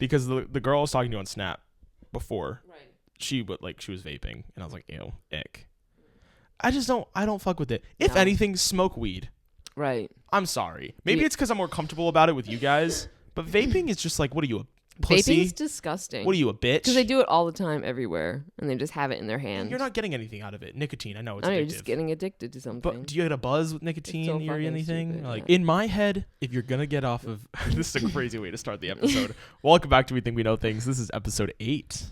because the girl I was talking to on Snap before, Right. she was vaping, and I was like, ew, ick. I don't fuck with it. If No. anything, smoke weed. Right. I'm sorry. Maybe it's because I'm more comfortable about it with you guys, but vaping is just like, what are you, a pussy? Vaping's disgusting. What are you, a bitch? Because they do it all the time everywhere, and they just have it in their hand. You're not getting anything out of it. Nicotine, I know it's I know, addictive. you're just getting addicted to something. But do you get a buzz with nicotine so or fucking anything? stupid, Like yeah. in my head, if you're gonna get off of this is a crazy way to start the episode. Welcome back to We Think We Know Things. This is episode 8.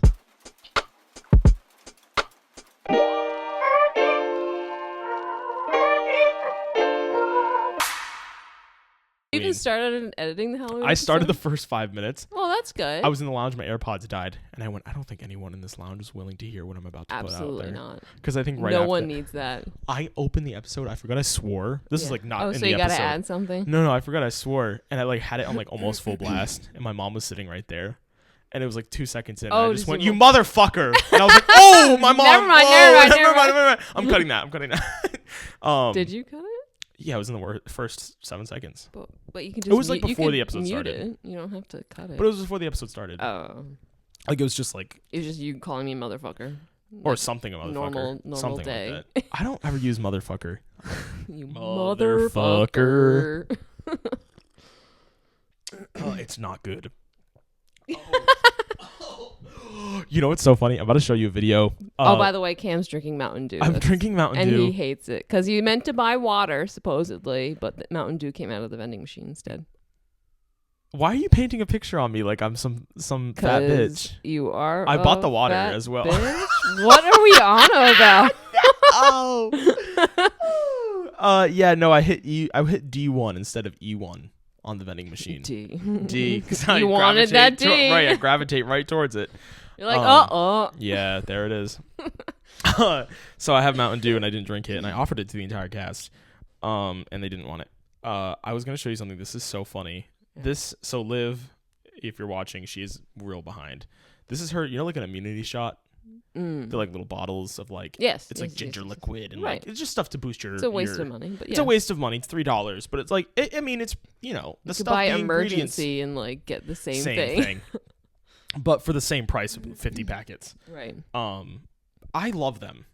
You even started editing the Halloween I started the episode? first 5 minutes. Oh, that's good. I was in the lounge, my AirPods died, and I went, I don't think anyone in this lounge is willing to hear what I'm about to Absolutely put out there. not. Because I think right no after one needs that. I opened the episode, I forgot I swore. This is like not in so the you episode. gotta add something? No, I forgot I swore, and I like had it on like almost full blast, and my mom was sitting right there, and it was like 2 seconds in, and I just went, "You motherfucker!" And I was like, "Oh, my mom." Never mind. I'm cutting that. Did you cut it? Yeah, it was in the first 7 seconds, But you can just. It was like you before can the episode mute started. It. You don't have to cut it. but it was before the episode started. Oh, Like it was just like, it was just you calling me motherfucker. or Like, something, a motherfucker, normal something day. like that. I don't ever use motherfucker. You Motherfucker. motherfucker. It's not good. You know what's so funny? I'm about to show you a video. By the way, Cam's drinking Mountain Dew. I'm drinking Mountain and Dew. he hates it because he meant to buy water supposedly, but the Mountain Dew came out of the vending machine instead. Why are you painting a picture on me like I'm some fat bitch? You are. I bought the water fat as well. Bitch? What are we on about? Yeah, no, I hit D1 instead of E1 on the vending machine. D. You wanted that D. Right, I gravitate right towards it. You're like, Yeah, there it is. So I have Mountain Dew and I didn't drink it, and I offered it to the entire cast, and they didn't want it. I was gonna show you something. This is so funny. So Liv, if you're watching, she's real behind. This is her, like an immunity shot. They're like little bottles of like, it's like ginger liquid and like it's just stuff to boost your. It's a waste of money, but it's a waste of money. It's $3, but it's like I mean it's the you stuff. could buy the emergency and like get the same thing. But for the same price of 50 packets. Right. I love them.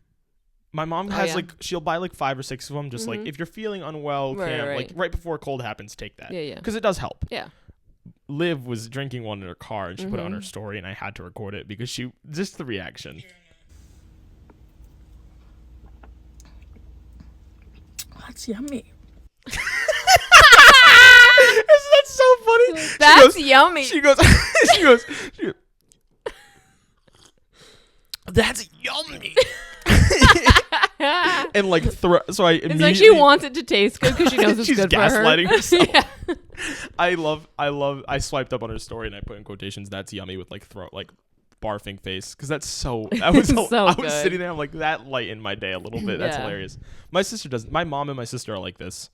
My mom has she'll buy like 5 or 6 of them. Just like if you're feeling unwell, like right before a cold happens, take that. Yeah. Because it does help. Yeah. Liv was drinking one in her car and she put it on her story, and I had to record it because just the reaction. That's yummy. Isn't that so funny? That's yummy. She goes, that's yummy. And like so I immediately, it's like she wants it to taste good because she knows it's she's good for her. gaslighting herself. Yeah. I swiped up on her story and I put in quotations, that's yummy, with like barfing face, because that was So I was good. sitting there, I'm like, that lightened my day a little bit. That's hilarious. My mom and my sister are like this.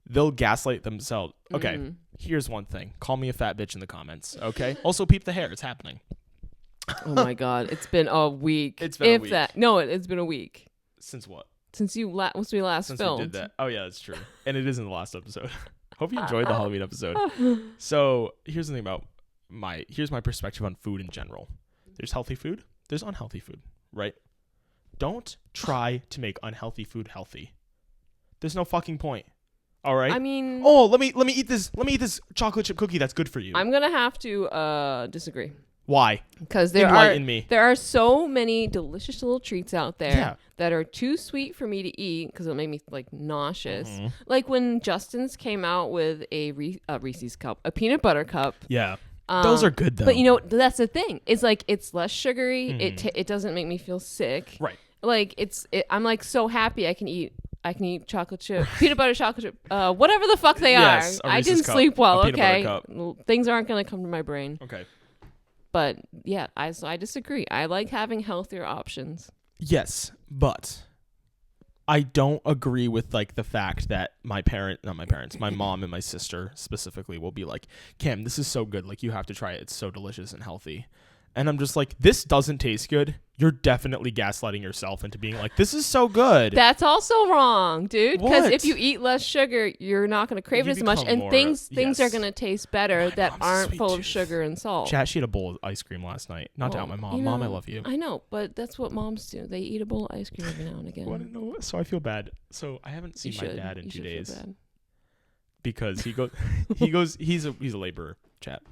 They'll gaslight themselves. Okay, here's one thing. Call me a fat bitch in the comments, okay? Also, peep the hair. It's happening. Oh my god, it's been a week. It's been a week. It's been a week. Since what? Since we last Since filmed. we did that. Oh yeah, that's true. And it is in the last episode. Hope you enjoyed the Halloween episode. So here's the thing about here's my perspective on food in general. There's healthy food. There's unhealthy food, right? Don't try to make unhealthy food healthy. There's no fucking point. All right. I mean, let me eat this. Let me eat this chocolate chip cookie that's good for you. I'm gonna have to disagree. Why? Because there are so many delicious little treats out there that are too sweet for me to eat because it'll make me like nauseous. Like when Justin's came out with a Reese's cup, a peanut butter cup. Yeah. Those are good though. But that's the thing. It's like it's less sugary. It doesn't make me feel sick. Right. Like I'm like so happy I can eat chocolate chip, peanut butter chocolate chip, whatever the fuck they are. I didn't sleep well. Okay, things aren't gonna come to my brain. Okay. But yeah, I disagree. I like having healthier options. Yes, but I don't agree with like the fact that my mom and my sister specifically will be like, Cam, this is so good. Like you have to try it. It's so delicious and healthy. And I'm just like, this doesn't taste good. You're definitely gaslighting yourself into being like, this is so good. That's also wrong, dude. Because if you eat less sugar, you're not going to crave it as much, and things are going to taste better that aren't full of sugar and salt. Chat, she ate a bowl of ice cream last night. Not to out my mom. Mom, I love you. I know, but that's what moms do. They eat a bowl of ice cream every now and again. So I feel bad. So I haven't seen my dad in 2 days because he's a laborer, chat.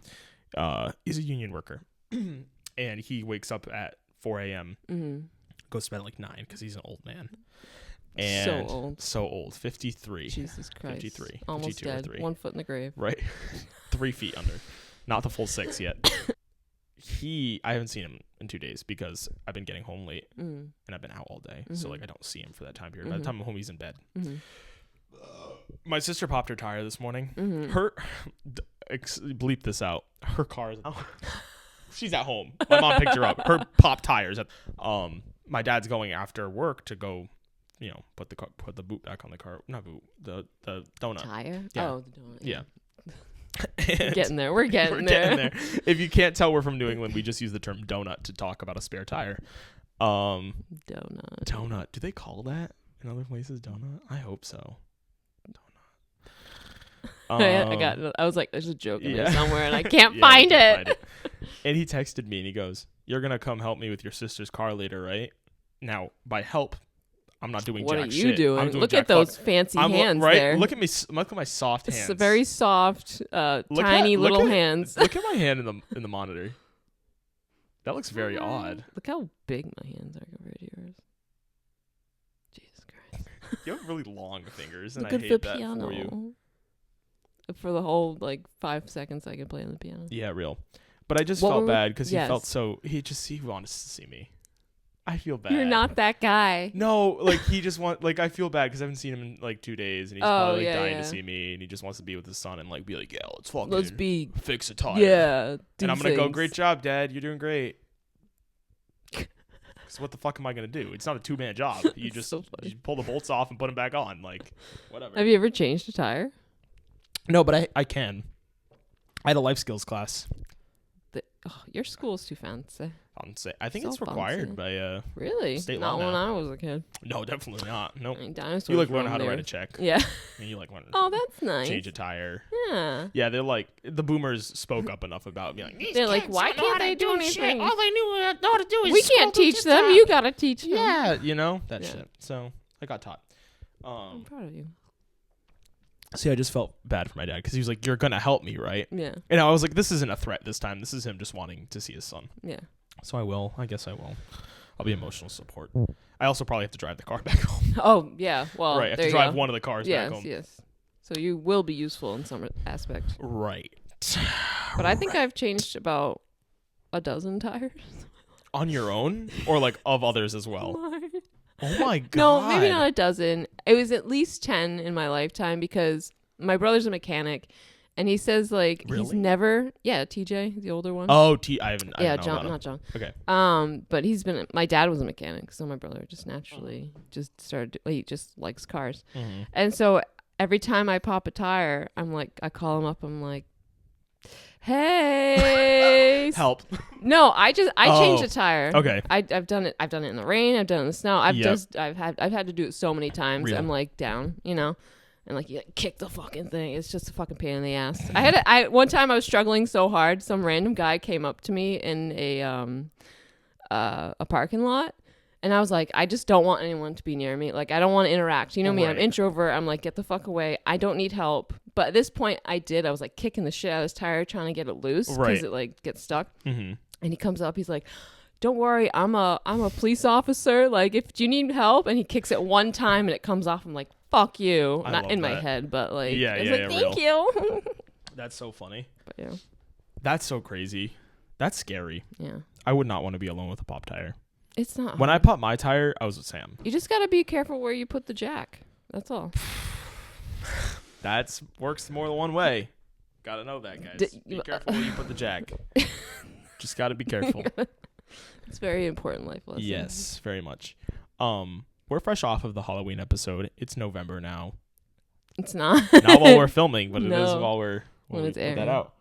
He's a union worker. And he wakes up at 4 a.m., goes to bed at like 9 because he's an old man. And so old. 53. Jesus Christ. 53. Almost dead. 1 foot in the grave. Right. 3 feet under. Not the full 6 yet. I haven't seen him in 2 days because I've been getting home late and I've been out all day. So like I don't see him for that time period. By the time I'm home, he's in bed. My sister popped her tire this morning. Her, bleep this out. Her car is she's at home. My mom picked her up. Her pop tires. My dad's going after work to go, put the boot back on the car. Not boot. The donut. Tire? Yeah. Oh, the donut. Yeah. We're getting there. We're getting there. If you can't tell, we're from New England. We just use the term donut to talk about a spare tire. Donut. Do they call that in other places? Donut? I hope so. I was like, there's a joke in there somewhere, and I can't find it. And he texted me, and he goes, "You're gonna come help me with your sister's car later, right?" Now, by help, I'm not doing what jack are you shit. doing? Look at those fancy hands right? there. Look at me. Look at my soft hands. It's very soft, tiny little hands. Look at my hand in the monitor. That looks very odd. Look how big my hands are compared to yours. Jesus Christ. You have really long fingers, and Look I at hate the that piano. for you. For the whole 5 seconds I could play on the piano. Yeah, real. But I just felt bad because he wanted to see me. I feel bad. You're not that guy. No, he just I feel bad because I haven't seen him in 2 days, and he's probably dying to see me, and he just wants to be with his son and be like, yeah, let's fix a tire. Yeah. And I'm gonna go, great job, Dad. You're doing great. So what the fuck am I gonna do? It's not a 2-man job. You just you pull the bolts off and put them back on, whatever. Have you ever changed a tire? No, but I can. I had a life skills class. Your school's too fancy. I think it's required by really state not law when now. I was a kid. No, definitely not. Nope. I mean, dinosaurs. You learn how to write a check. Yeah. And you learn. Oh, that's nice. Change a tire. Yeah. Yeah, they're the boomers spoke up enough about being they're like, why can't they do anything? Shit. All they know how to do is we can't teach them. You gotta teach them. Yeah, that shit. So I got taught. I'm proud of you. See, I just felt bad for my dad because he was like, "You're gonna help me, right?" Yeah. And I was like, "This isn't a threat this time. This is him just wanting to see his son." Yeah. So I will. I guess I will. I'll be emotional support. I also probably have to drive the car back home. Oh yeah. Well, right. I have to drive one of the cars back home. Yes. So you will be useful in some aspect. Right. But I think I've changed about a dozen tires. On your own, or of others as well? Oh my god. No, maybe not a dozen. It was at least 10 in my lifetime because my brother's a mechanic, and he says he's never. Yeah, TJ, the older one. Oh, I haven't. John, not John. Okay. But he's been. My dad was a mechanic, so my brother just naturally just started. He just likes cars, and so every time I pop a tire, I call him up. I'm like, hey, help. No, I changed a tire. Okay. I've done it in the rain, I've done it in the snow. I've had to do it so many times. Real. I'm down, and you kick the fucking thing. It's just a fucking pain in the ass. One time I was struggling so hard, some random guy came up to me in a parking lot. And I was like, I just don't want anyone to be near me. I don't want to interact. You know me, I'm introvert. I'm like, get the fuck away. I don't need help. But at this point, I was kicking the shit out of his tire, trying to get it loose because it gets stuck. Mm-hmm. And he comes up, he's like, don't worry, I'm a police officer. If you need help, and he kicks it one time and it comes off. I'm like, fuck you. Not in my head, but thank you. That's so funny. But yeah. That's so crazy. That's scary. Yeah. I would not want to be alone with a pop tire. It's not. When I popped my tire, I was with Sam. You just got to be careful where you put the jack. That's all. That works more than one way. Gotta know that, guys. Be careful where you put the jack. Just gotta be careful. It's very important life lesson. Yes, very much. We're fresh off of the Halloween episode. It's November now. It's not. Not while we're filming, but it is while when it's put airing. that out.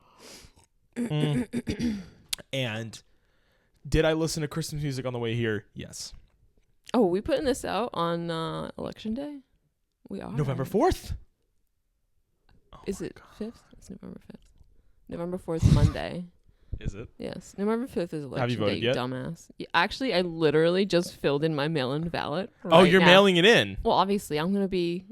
And Did I listen to Christmas music on the way here? Yes. Oh, are we putting this out on Election Day? We are. November 4th. Is it 5th? It's November 5th. November 4th, Monday. Is it? Yes. November 5th is Election Have you voted Day, yet? dumbass. Yeah, actually, I literally just filled in my mail-in ballot. Oh, you're now. mailing it in? Well, obviously, I'm going to be...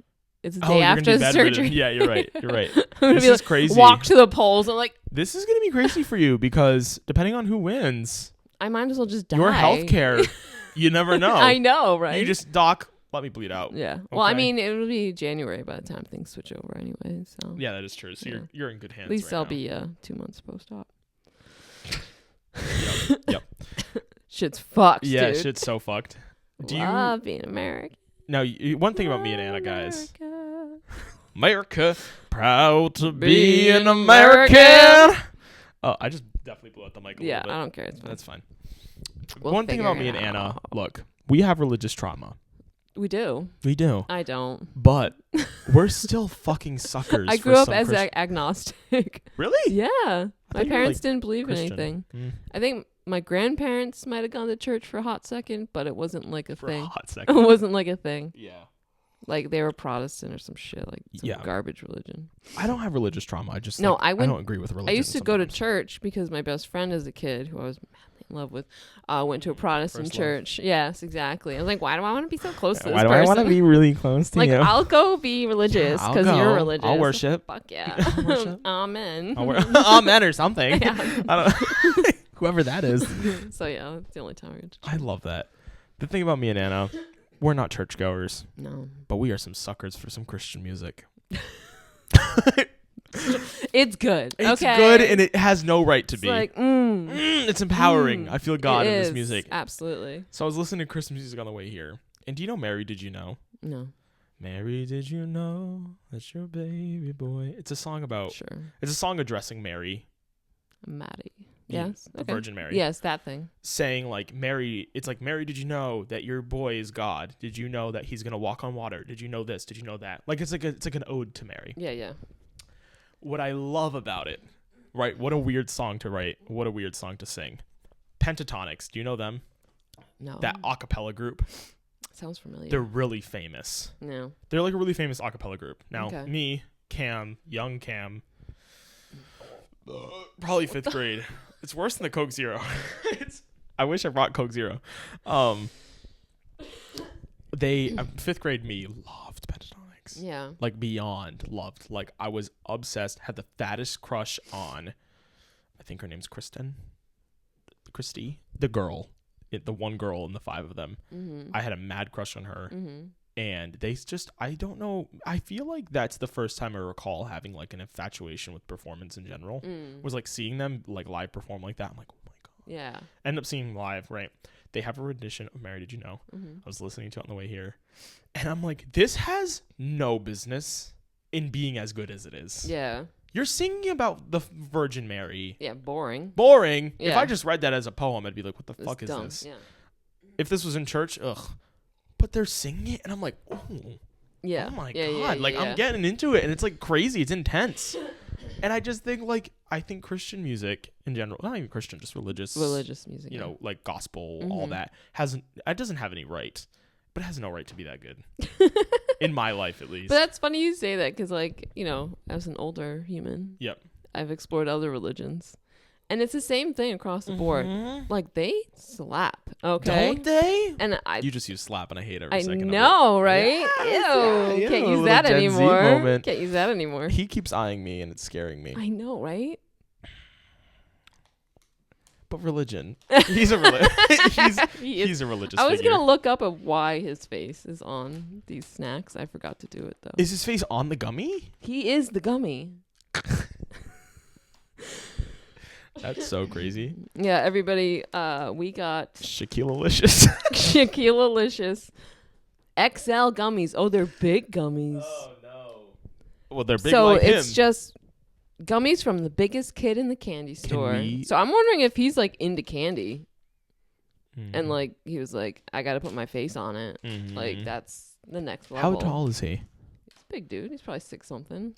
It's the Oh, day you're after gonna the be surgery. bedridden. Yeah, you're right. You're right. I'm This gonna is crazy. Walk to the polls. I'm like... This is going to be crazy for you because depending on who wins... I might as well just die. Your health care, you never know. I know, right? You just, doc, let me bleed out. Yeah. Okay. Well, I mean, it'll be January by the time things switch over anyway. So Yeah, that is true. So you're in good hands. At least right I'll now. be 2 months post-op. Yep. Shit's fucked, Yeah, dude. shit's so fucked. Do Love being American. Now, one thing about me and Anna, guys. America. America, proud to be an American. American. Oh, I just definitely blew out the mic a Yeah, little bit. I don't care. It's fine. That's fine. We'll One thing figure about me it and Anna, out. look, we have religious trauma. We do. We do. I don't. But we're still fucking suckers. I for grew up some as Christ- agnostic. Really? Yeah. thought My you were, parents like, didn't believe in Christian. anything. I think my grandparents might have gone to church for a hot second, but it wasn't like a For thing. a hot It second. wasn't like a thing. Yeah. Like they were Protestant or some shit, like some Yeah. garbage religion. I don't have religious trauma. I just No, like, I went- don't agree with religion. I used to go to sometimes. church because my best friend as a kid, who I was madly in love with, went to a Protestant First love. church. Yes, exactly. I was like, why do I want to be so close to this Why do person? I want to be really close to like, you? I'll go be religious I'll because go. you're religious. I'll worship. Fuck yeah. I'll worship. Amen. Amen or something. Yeah. I don't whoever that is. So yeah, that's the only time I go to church. I love that. The thing about me and Anna, we're not churchgoers, No. but we are some suckers for some Christian music. It's good. It's okay. good and it has no right to It's be. like, It's empowering. I feel God it in this is. music. Absolutely. So I was listening to Christmas music on the way here. And do you know Mary, Did You Know? No. Mary, did you know that's your baby boy? It's a song about, Sure. it's a song addressing Mary. Maddie. Yeah, Yes. the Okay. Virgin Mary. Yes, that thing. Saying like, Mary, it's like, Mary, did you know that your boy is God? Did you know that he's going to walk on water? Did you know this? Did you know that? Like, it's like an ode to Mary. Yeah, yeah. What I love about it, right? What a weird song to write. What a weird song to sing. Pentatonics. Do you know them? No. That a cappella group. Sounds familiar. They're really famous. No. They're like a really famous a cappella group. Now, Okay. me, Cam, young Cam, probably 5th grade. It's worse than the Coke Zero. I wish I brought Coke Zero. 5th grade me loved Pentatonics. Yeah. Like beyond loved. Like I was obsessed. Had the fattest crush on, I think her name's Christy, the girl, the one girl in the 5 of them. Mm-hmm. I had a mad crush on her. Mm-hmm. And they just, I don't know. I feel like that's the first time I recall having like an infatuation with performance in general. Was like seeing them like live perform like that. I'm like, oh my God. Yeah. End up seeing live, right? They have a rendition of Mary, Did You Know? Mm-hmm. I was listening to it on the way here. And I'm like, this has no business in being as good as it is. Yeah. You're singing about the Virgin Mary. Yeah. Boring. Boring. If Yeah. I just read that as a poem, I'd be like, what the It's fuck is dumb. this? Yeah. If this was in church, ugh. But they're singing it, and I'm like, oh. Yeah. Oh my Yeah, God. yeah, Like, yeah. I'm getting into it, and it's like crazy. It's intense. And I just think, like, I think Christian music in general, not even Christian, just religious music. you know, like gospel, Mm-hmm. all that, it doesn't have any right. But it has no right to be that good. In my life, at least. But that's funny you say that because, like, you know, as an older human, Yep. I've explored other religions. And it's the same thing across the board. Like, they slap, okay? Don't they? And You just use slap, and I hate every I second know, right? Yes, Ew. yeah, Can't a use little that Gen Z anymore. moment. Can't use that anymore. of it. He keeps eyeing me, and it's scaring me. I know, right? But religion. He's a He is. he's a religious I was figure. going to look up of why his face is on these snacks. I forgot to do it, though. Is his face on the gummy? He is the gummy. That's so crazy. Yeah, everybody, we got Shaq-a-licious. Shaq-a-licious XL gummies. Oh, they're big gummies. no. Well, they're big So like it's him. just gummies from the biggest kid in the candy store. we- So I'm wondering if he's like into candy Mhm. and like he was like, I got to put my face on it. Mhm. Like that's the next level. How tall is he? He's a big dude. He's probably 6 something.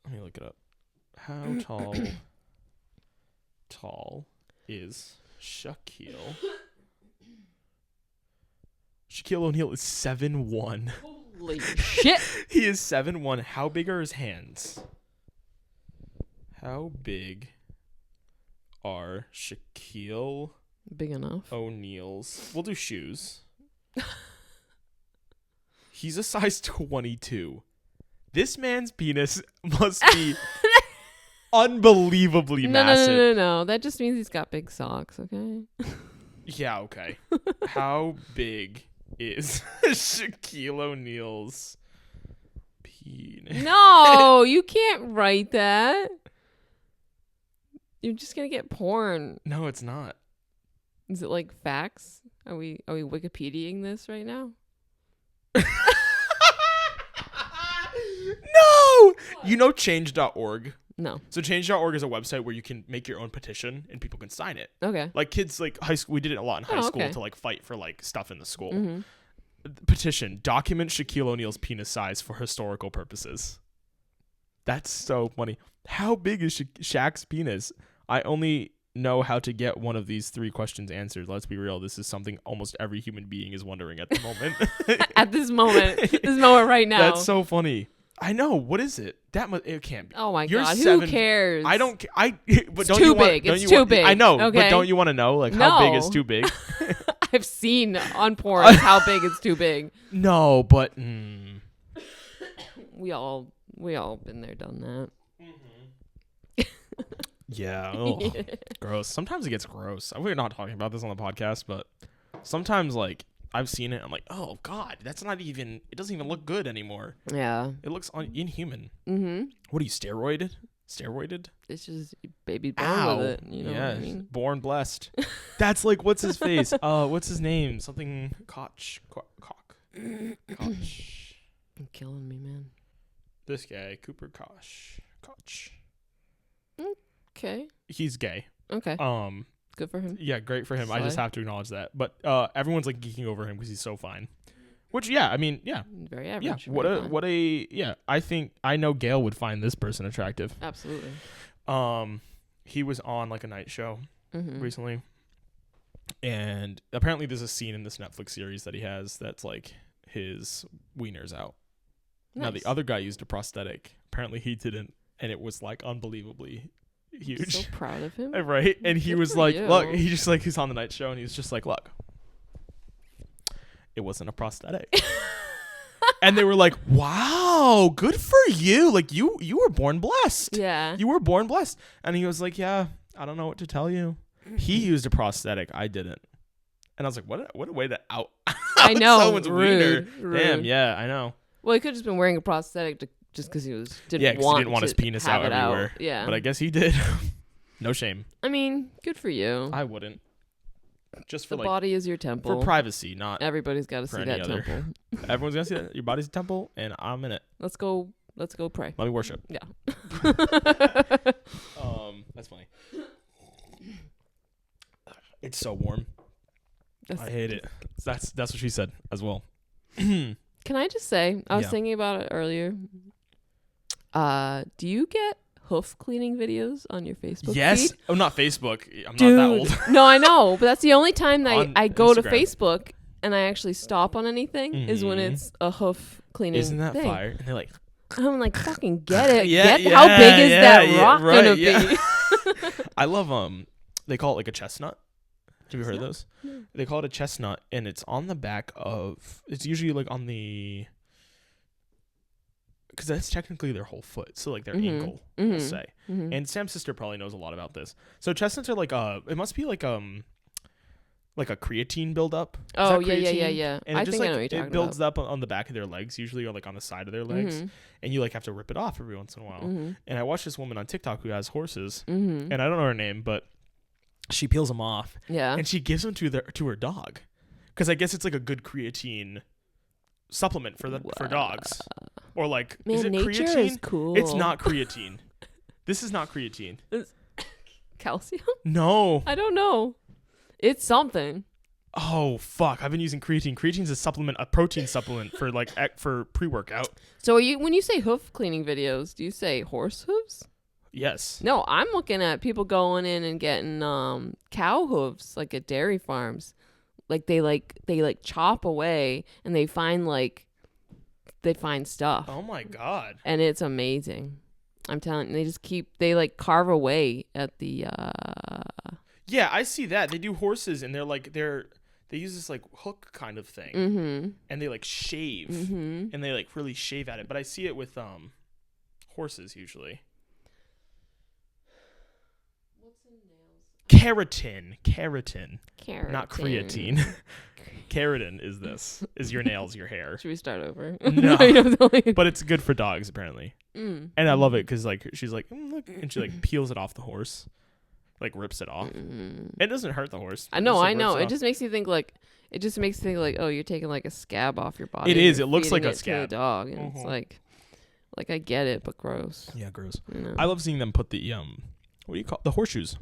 Let me look it up. How tall is Shaquille O'Neal is 7'1". Holy shit. He is 7'1". How big are his hands? How big are Shaquille Big enough. O'Neal's? We'll do shoes. He's a size 22. This man's penis must be unbelievably massive. No. That just means he's got big socks, okay? Yeah, okay. How big is Shaquille O'Neal's penis? No, you can't write that. You're just gonna get porn. No, it's not. Is it like facts? Are we Wikipediaing this right now? No! You know change.org? No. So change.org is a website where you can make your own petition and people can sign it. Okay. Like kids, like high school, we did it a lot in high school okay. to like fight for like stuff in the school. Mm-hmm. Petition, document Shaquille O'Neal's penis size for historical purposes. That's so funny. How big is Shaq's penis? I only know how to get one of these 3 questions answered. Let's be real. This is something almost every human being is wondering at the moment. At this moment right now. That's so funny. I know. What is it? It can't be. Oh my You're God. 7. Who cares? I don't. But it's don't too you want, big. Don't it's you too want, big. I know. Okay? But don't you want to know like how big is too big? I've seen on porn how big it's too big. No, but we all been there, done that. Yeah. Oh, gross. Sometimes it gets gross. We're not talking about this on the podcast, but sometimes like I've seen it. I'm like, oh God, that's not even. It doesn't even look good anymore. Yeah. It looks inhuman. Mm-hmm. What are you, steroided? It's just baby born with it. You know what I mean? Born blessed. That's like what's his face? What's his name? Something Koch. Koch. You're killing me, man. This guy, Cooper Koch. Okay. He's gay. Okay. Good for him. Yeah, great for him. I just have to acknowledge that. But everyone's like geeking over him because he's so fine. Which, yeah, I mean, yeah. Very average. Yeah, I know Gail would find this person attractive. Absolutely. He was on like a night show recently. And apparently there's a scene in this Netflix series that he has that's like his wiener's out. Nice. Now, the other guy used a prosthetic. Apparently he didn't. And it was like unbelievably huge. I'm so proud of him. Right? And he was like, look, he's on the night show and he's just like, look, it wasn't a prosthetic. And they were like, wow, good for you. Like you were born blessed. Yeah. You were born blessed. And he was like, yeah, I don't know what to tell you. He used a prosthetic. I didn't. And I was like, what a way to out I know. someone's Rude. wiener. Damn, yeah, I know. Well, he could have just been wearing a prosthetic just because he didn't want his penis out everywhere. Yeah. But I guess he did. No shame. I mean, good for you. I wouldn't. Just for the body is your temple. For privacy, not everybody's got to see that temple. Everyone's gonna see that. Your body's a temple, and I'm in it. Let's go pray. Let me worship. Yeah. That's funny. It's so warm. I hate it. That's what she said as well. Can I just say, I was thinking about it earlier. Do you get hoof cleaning videos on your Facebook feed? Oh, not Facebook. I'm Dude, not that old. No, I know, but that's the only time that I go Instagram. to Facebook and I actually stop on anything is when it's a hoof cleaning. Isn't that thing. fire? And they're like, I'm like, fucking get it. How big is that rock gonna be? I love they call it like a chestnut. Have you heard of those? No. They call it a chestnut, and it's on the back of. It's usually like on the. Because that's technically their whole foot, so like their ankle, we'll say. And Sam's sister probably knows a lot about this. So chestnuts are like it must be like a creatine buildup. Oh yeah. And I think I know what you're talking it builds up on the back of their legs usually, or like on the side of their legs, and you like have to rip it off every once in a while. And I watched this woman on TikTok who has horses, and I don't know her name, but she peels them off, and she gives them to her dog, because I guess it's like a good creatine supplement for dogs. Or like, man, is it nature creatine? Is cool. It's not creatine. This is not creatine. Calcium? No. I don't know. It's something. Oh fuck! I've been using creatine. Creatine's a protein supplement for pre-workout. So when you say hoof cleaning videos, do you say horse hooves? Yes. No, I'm looking at people going in and getting cow hooves like at dairy farms. Like they chop away and they find stuff. Oh my God. And it's amazing. I'm telling you, they carve away at the Yeah, I see that. They do horses and they use this like hook kind of thing. Mm-hmm. And they like shave. Mm-hmm. And they like really shave at it. But I see it with horses usually. Keratin, not creatine. Keratin is your nails, your hair. Should we start over? No, but it's good for dogs apparently. And I love it because like she's like look, and she like peels it off the horse, like rips it off. It doesn't hurt the horse. I know. It just makes you think like oh, you're taking like a scab off your body. It is. It looks like a scab. To a dog, and it's like I get it, but gross. Yeah, gross. You know? I love seeing them put the what do you call the horseshoes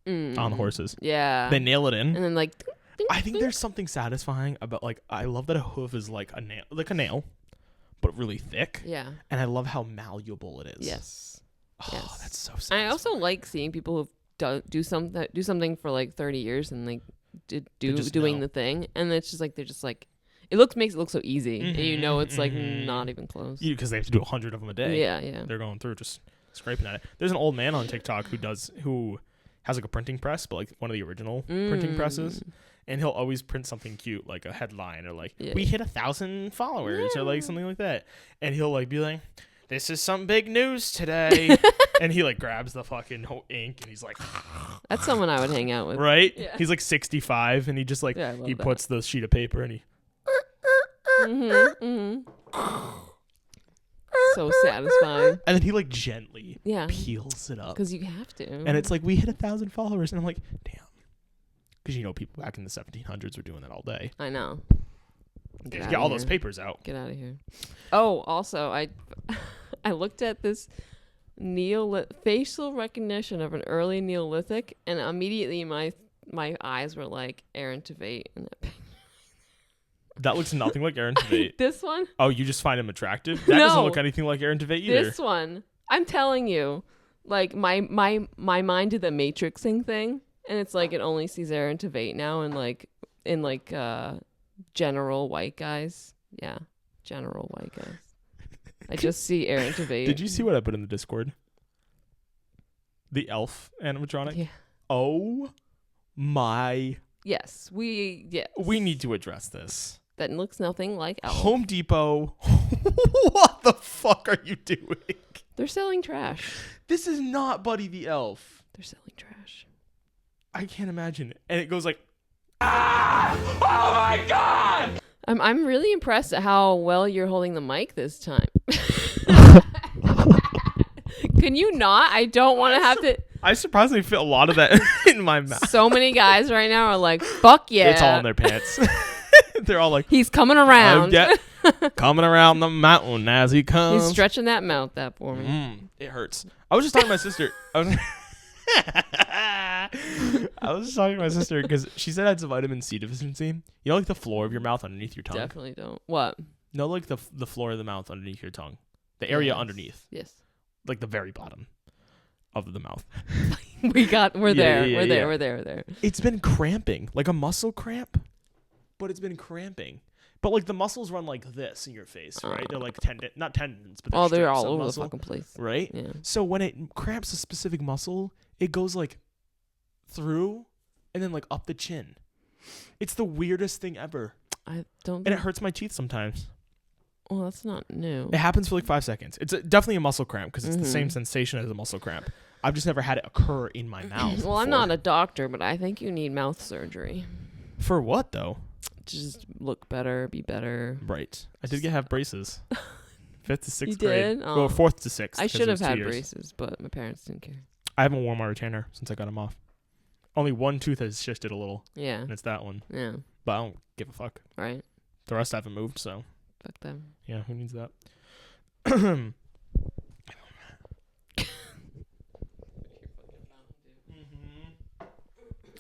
on the horses. Yeah, they nail it in, and then like. I think there's something satisfying about like I love that a hoof is like a nail, but really thick. Yeah, and I love how malleable it is. Yes, yes. That's so satisfying. I also like seeing people who've do something for like 30 years and like doing the thing, and it's just like they're just like it makes it look so easy, and you know it's like not even close. Because they have to do 100 of them a day. Yeah. They're going through just scraping at it. There's an old man on TikTok who has like a printing press, but like one of the original printing presses. And he'll always print something cute, like a headline or like, we hit 1,000 followers or like something like that. And he'll like be like, this is some big news today. And he like grabs the fucking ink and he's like, that's someone I would hang out with. Right? Yeah. He's like 65 and he just like, he puts the sheet of paper and he. So satisfying. And then he like gently Yeah. peels it up. Because you have to. And it's like, we hit 1,000 followers. And I'm like, damn. Because you know people back in the 1700s were doing that all day. I know. Get all those papers out. Get out of here. Oh, also, I looked at this facial recognition of an early Neolithic, and immediately my eyes were like Aaron Tveit. That looks nothing like Aaron Tveit. This one? Oh, you just find him attractive? That doesn't look anything like Aaron Tveit either. This one. I'm telling you. Like, my mind did the matrixing thing, and it's like it only sees Aaron Tveit now in general white guys. Yeah, general white guys. I just see Aaron Tveit. Did you see what I put in the Discord? The elf animatronic? Yeah. Oh my. Yes. We need to address this. That looks nothing like elf. Home Depot. What the fuck are you doing? They're selling trash. This is not Buddy the Elf. They're selling trash. I can't imagine it. And it goes like, ah! Oh my god! I'm really impressed at how well you're holding the mic this time. Can you not? I don't want to have to. I surprisingly fit a lot of that in my mouth. So many guys right now are like, fuck yeah. It's all in their pants. They're all like, he's coming around. Coming around the mountain as he comes. He's stretching that mouth out for me. It hurts. I was just talking to my sister. I was just talking to my sister because she said I had some vitamin C deficiency. You know, like the floor of your mouth underneath your tongue? Definitely don't. What? No, like the floor of the mouth underneath your tongue. The area underneath. Yes. Like the very bottom of the mouth. We're there. It's been cramping. Like a muscle cramp. But it's been cramping. But like the muscles run like this in your face, right? They're like not tendons, but they're all over the fucking place. Right? Yeah. So when it cramps a specific muscle, it goes like through and then like up the chin. It's the weirdest thing ever. I don't. And it hurts my teeth sometimes. Well, that's not new. It happens for like 5 seconds. It's definitely a muscle cramp because it's the same sensation as a muscle cramp. I've just never had it occur in my mouth. Well, I'm not a doctor, but I think you need mouth surgery. For what though? Just look better, be better. Right. I did have braces. 5th to 6th you grade. Did? Oh. Well, 4th to 6th. I should have had braces, but my parents didn't care. I haven't worn my retainer since I got them off. Only one tooth has shifted a little. Yeah. And it's that one. Yeah. But I don't give a fuck. Right. The rest haven't moved, so. Fuck them. Yeah, who needs that?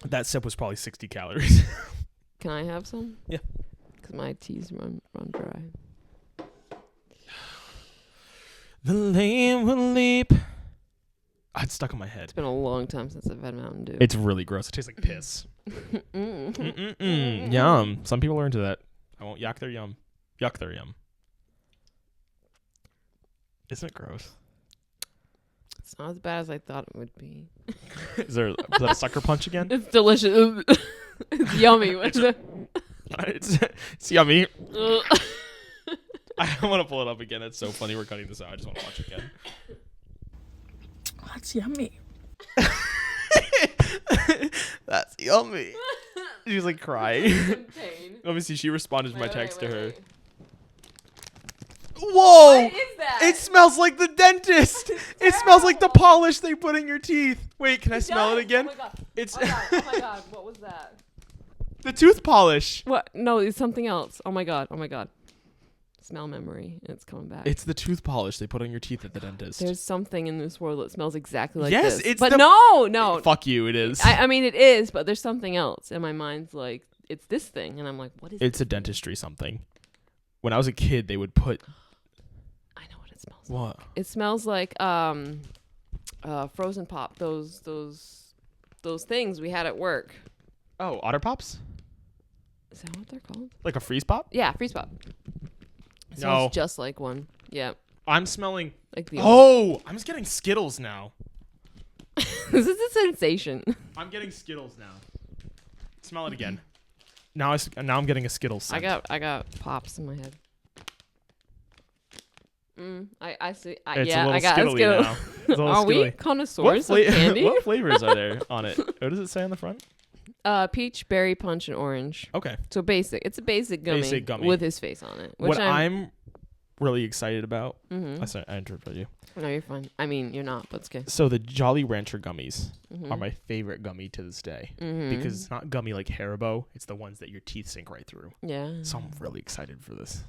That sip was probably 60 calories. Can I have some? Yeah. Because my teas run dry. The lame will leap It's stuck in my head. It's been a long time since I've had Mountain Dew. It's really gross. It tastes like piss. Yum. Some people are into that. I won't yuck their yum. Yuck their yum. Isn't it gross? It's not as bad as I thought it would be. Was that a sucker punch again? It's delicious. It's yummy. It's yummy. I want to pull it up again. It's so funny. We're cutting this out. I just want to watch it again. That's yummy. That's yummy. She's like crying. Let me see. She responded to my text to her. Whoa! What is that? It smells like the dentist. It smells like the polish they put in your teeth. Wait, can I smell it again? Oh my god. It's Oh my god. What was that? the tooth polish. What? No, it's something else. Oh my god. Smell memory. It's coming back. It's the tooth polish they put on your teeth at the dentist. There's something in this world that smells exactly like yes, this. it's but the no. Fuck you, it is. I mean, it is, but there's something else. And my mind's like, it's this thing. And I'm like, what is it? It's a dentistry something. When I was a kid, they would put... I know what it smells What? like. It smells like Frozen Pop. Those things we had at work. Oh, Otter Pops? Is that what they're called? Like a freeze pop? Yeah, Freeze Pop. It smells just like one. Yeah. I'm smelling... Like the I'm just getting Skittles now. This is a sensation. I'm getting Skittles now. Smell it again. Now I'm getting a Skittles scent. I got Pops in my head. I see. It's yeah, a little I got Skittly Skittle. now. It's a little Are we Skittly. connoisseurs of candy? What flavors are there on it? What does it say on the front? Peach, berry, punch, and orange. Okay. So basic. It's a basic gummy, with his face on it. Which What I'm really excited about... Mm-hmm. I interrupted you. No, you're fine. I mean, you're not, but it's okay. So the Jolly Rancher gummies are my favorite gummy to this day. Because it's not gummy like Haribo. It's the ones that your teeth sink right through. Yeah. So I'm really excited for this.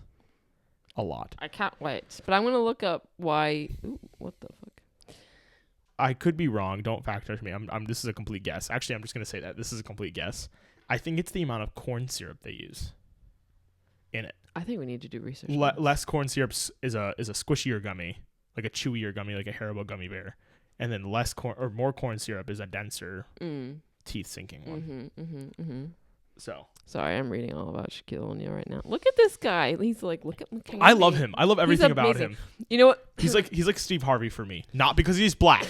A lot. I can't wait. But I'm going to look up why... Ooh, what the fuck? I could be wrong. Don't fact check me. This is a complete guess. Actually, I'm just going to say that. This is a complete guess. I think it's the amount of corn syrup they use in it. I think we need to do research. Less corn syrup is a squishier gummy, like a chewier gummy, like a Haribo gummy bear. And then more corn syrup is a denser teeth sinking one. So sorry, I'm reading all about Shaquille O'Neal right now. Look at this guy. He's like, I love him. I love everything about him. You know what? He's like Steve Harvey for me. Not because he's black.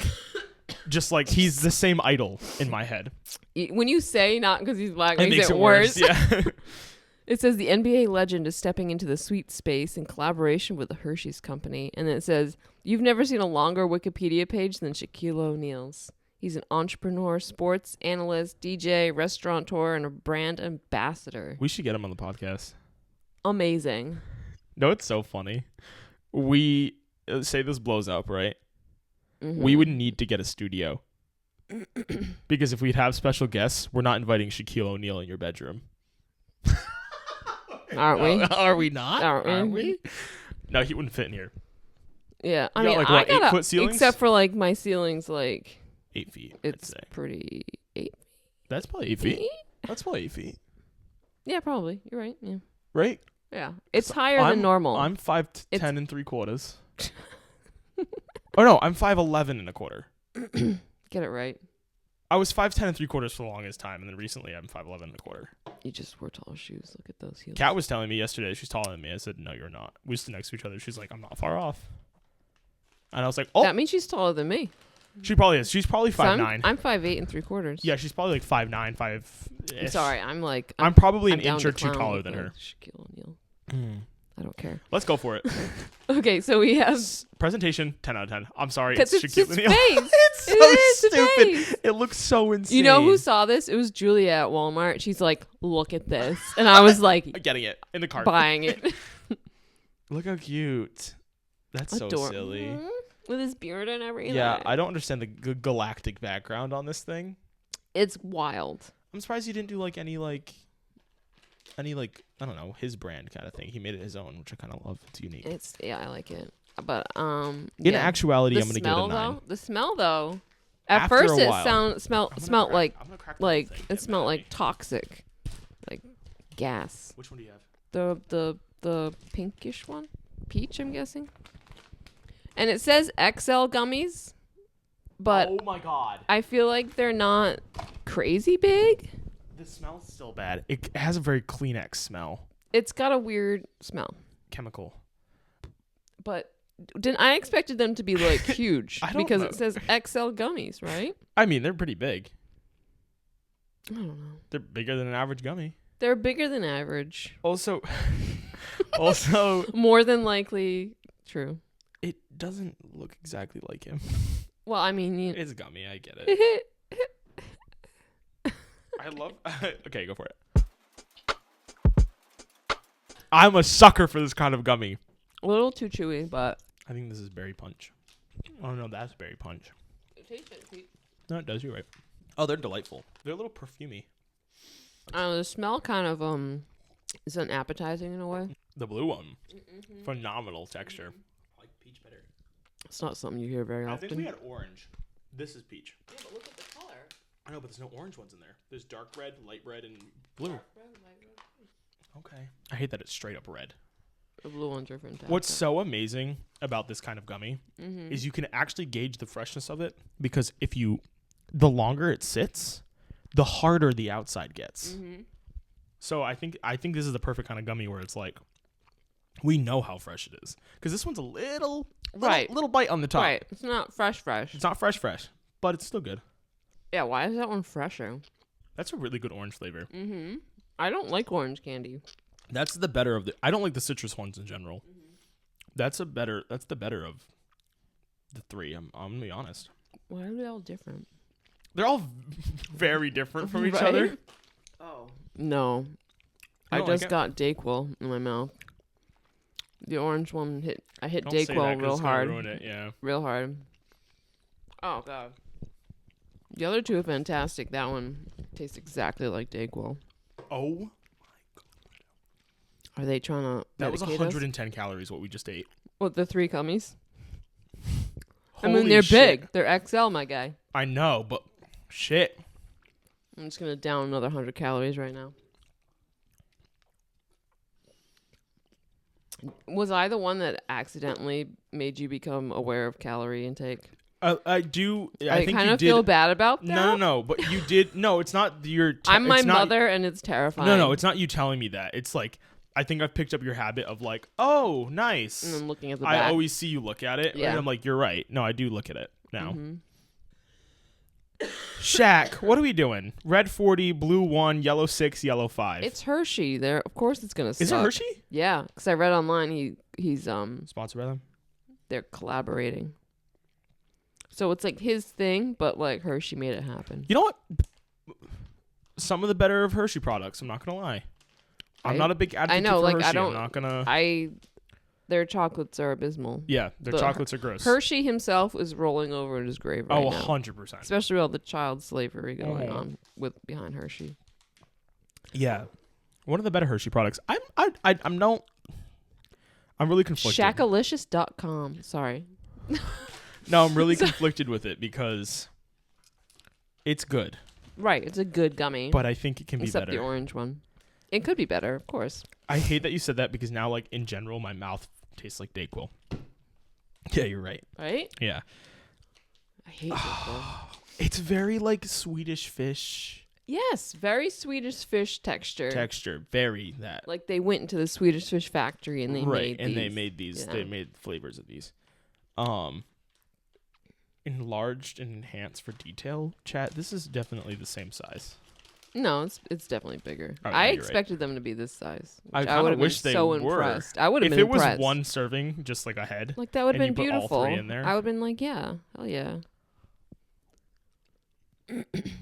Just like he's the same idol in my head. When you say not because he's black, it makes it worse. Yeah. It says the NBA legend is stepping into the sweet space in collaboration with the Hershey's Company. And then it says, you've never seen a longer Wikipedia page than Shaquille O'Neal's. He's an entrepreneur, sports analyst, DJ, restaurateur, and a brand ambassador. We should get him on the podcast. Amazing. No, it's so funny. We say this blows up, right? We would need to get a studio. Because if we'd have special guests, we're not inviting Shaquille O'Neal in your bedroom. Aren't we? Are we not? Aren't we? No, he wouldn't fit in here. Yeah. I You mean, got, I got 8-foot ceilings? except for like my ceilings, like 8 feet. it's I'd say. pretty 8 That's probably 8 feet. That's probably 8 feet. Yeah, probably. You're right. Yeah. Right? Yeah. It's higher than normal. I'm 5'10" and 3/4. Oh no, I'm 5'11" and a quarter. Get it right. I was 5'10" and 3/4 for the longest time, and then recently I'm 5'11" and a quarter. You just wore tall shoes. Look at those heels. Kat was telling me yesterday she's taller than me. I said, no, you're not. We stood next to each other. She's like, I'm not far off. And I was like, oh. That means she's taller than me. She probably is. She's probably 5'9". I'm 5'8" and 3/4. Yeah, she's probably like 5'9", 5. I'm sorry. I'm probably an down inch to or two clown taller with than her. Shaquille O'Neal. I don't care. Let's go for it. Okay, so we have Presentation 10 out of 10. I'm sorry, it's Shaquille his O'Neal. face. It's so stupid. Face. It looks so insane. You know who saw this? It was Julia at Walmart. She's like, "Look at this," and I was like, getting it in the cart, buying it. Look how cute. That's so silly. With his beard and everything. Yeah, I don't understand the galactic background on this thing. It's wild. I'm surprised he didn't do any I don't know, his brand kind of thing. He made it his own, which I kind of love. It's unique. I like it. But in actuality, I'm gonna give it a 9. The smell though, at After first a it while. smelled like it smelled like toxic, like gas. Which one do you have? The pinkish one, peach, I'm guessing. And it says XL gummies, But oh my god, I feel like they're not crazy big. the smell's still bad. It has a very Kleenex smell. It's got a weird smell. Chemical. But I expected them to be like huge because know. it says XL gummies, right? I mean, they're pretty big. I don't know. They're bigger than an average gummy. They're bigger than average. Also, more than likely true. It doesn't look exactly like him. Well, I mean, it's a gummy. I get it. I love. Okay, go for it. I'm a sucker for this kind of gummy. A little too chewy, but I think this is berry punch. Oh no, that's berry punch. it tastes like sweet. No, it does. You're right. Oh, they're delightful. They're a little perfumey. I don't know, the smell kind of is unappetizing in a way. The blue one, phenomenal texture. I like peach better. It's not something you hear very often. I think we had orange. This is peach. Yeah, but look at the color. I know, but there's no orange ones in there. There's dark red, light red, and blue. Okay. I hate that it's straight up red. The blue ones are fantastic. What's so amazing about this kind of gummy is you can actually gauge the freshness of it because the longer it sits, the harder the outside gets. So I think this is the perfect kind of gummy where it's like we know how fresh it is because this one's a little bite on the top. Right. It's not fresh. It's not fresh, but it's still good. Yeah. Why is that one fresher? That's a really good orange flavor. I don't like orange candy. That's the better of the. I don't like the citrus ones in general. That's the better of the three. I'm gonna be honest. Why are they all different? They're all very different from each other. Oh no, I just got Dayquil in my mouth. The orange one I hit Don't Dayquil real hard. Ruin it, yeah. Real hard. Oh god. The other two are fantastic. That one tastes exactly like Dayquil. Oh my god. Are they trying to? That was medicate 110 calories. What we just ate. What, the 3 gummies? I Holy mean, they're shit. big. They're XL, my guy. I know, but shit. I'm just gonna down another 100 calories right now. Was I the one that accidentally made you become aware of calorie intake? I do. I think kind you of did. feel bad about that. No. But you did. No, it's not your. I'm my it's not, mother, and it's terrifying. No. It's not you telling me that. It's like I think I've picked up your habit of like, oh, nice. And then looking at the I back. always see you look at it, Yeah. and I'm like, you're right. No, I do look at it now. Shaq, what are we doing? Red 40, blue 1, yellow 6, yellow 5. It's Hershey. There, of course, it's gonna suck. Is it Hershey? Yeah, because I read online he's Sponsored by them? they're collaborating. So it's like his thing, but like Hershey made it happen. You know what? Some of the better of Hershey products. I'm not gonna lie. I'm not a big advocate for Hershey. I'm not gonna. Their chocolates are abysmal. Yeah, their chocolates are gross. Hershey himself is rolling over in his grave right now. 100%. Especially with all the child slavery going on behind Hershey. Yeah, one of the better Hershey products. I'm really conflicted. Shaq-a-licious.com. Sorry. No, I'm really conflicted with it because it's good. Right, it's a good gummy. But I think it can be better. Except the orange one. It could be better, of course. I hate that you said that because now, like, in general, my mouth tastes like Dayquil. Yeah, you're right. Right? Yeah. I hate Dayquil. It's very, like, Swedish fish. Yes, very Swedish fish texture. Very that. Like they went into the Swedish fish factory and they made these. They made these. Yeah. They made flavors of these. Enlarged and enhanced for detail, chat. This is definitely the same size. No, it's definitely bigger. Oh, I expected them to be this size. I would have been so impressed. I would have been impressed. If it was one serving, just like a head. Like that would have been beautiful. All 3 in there. I would have been like, yeah, hell yeah.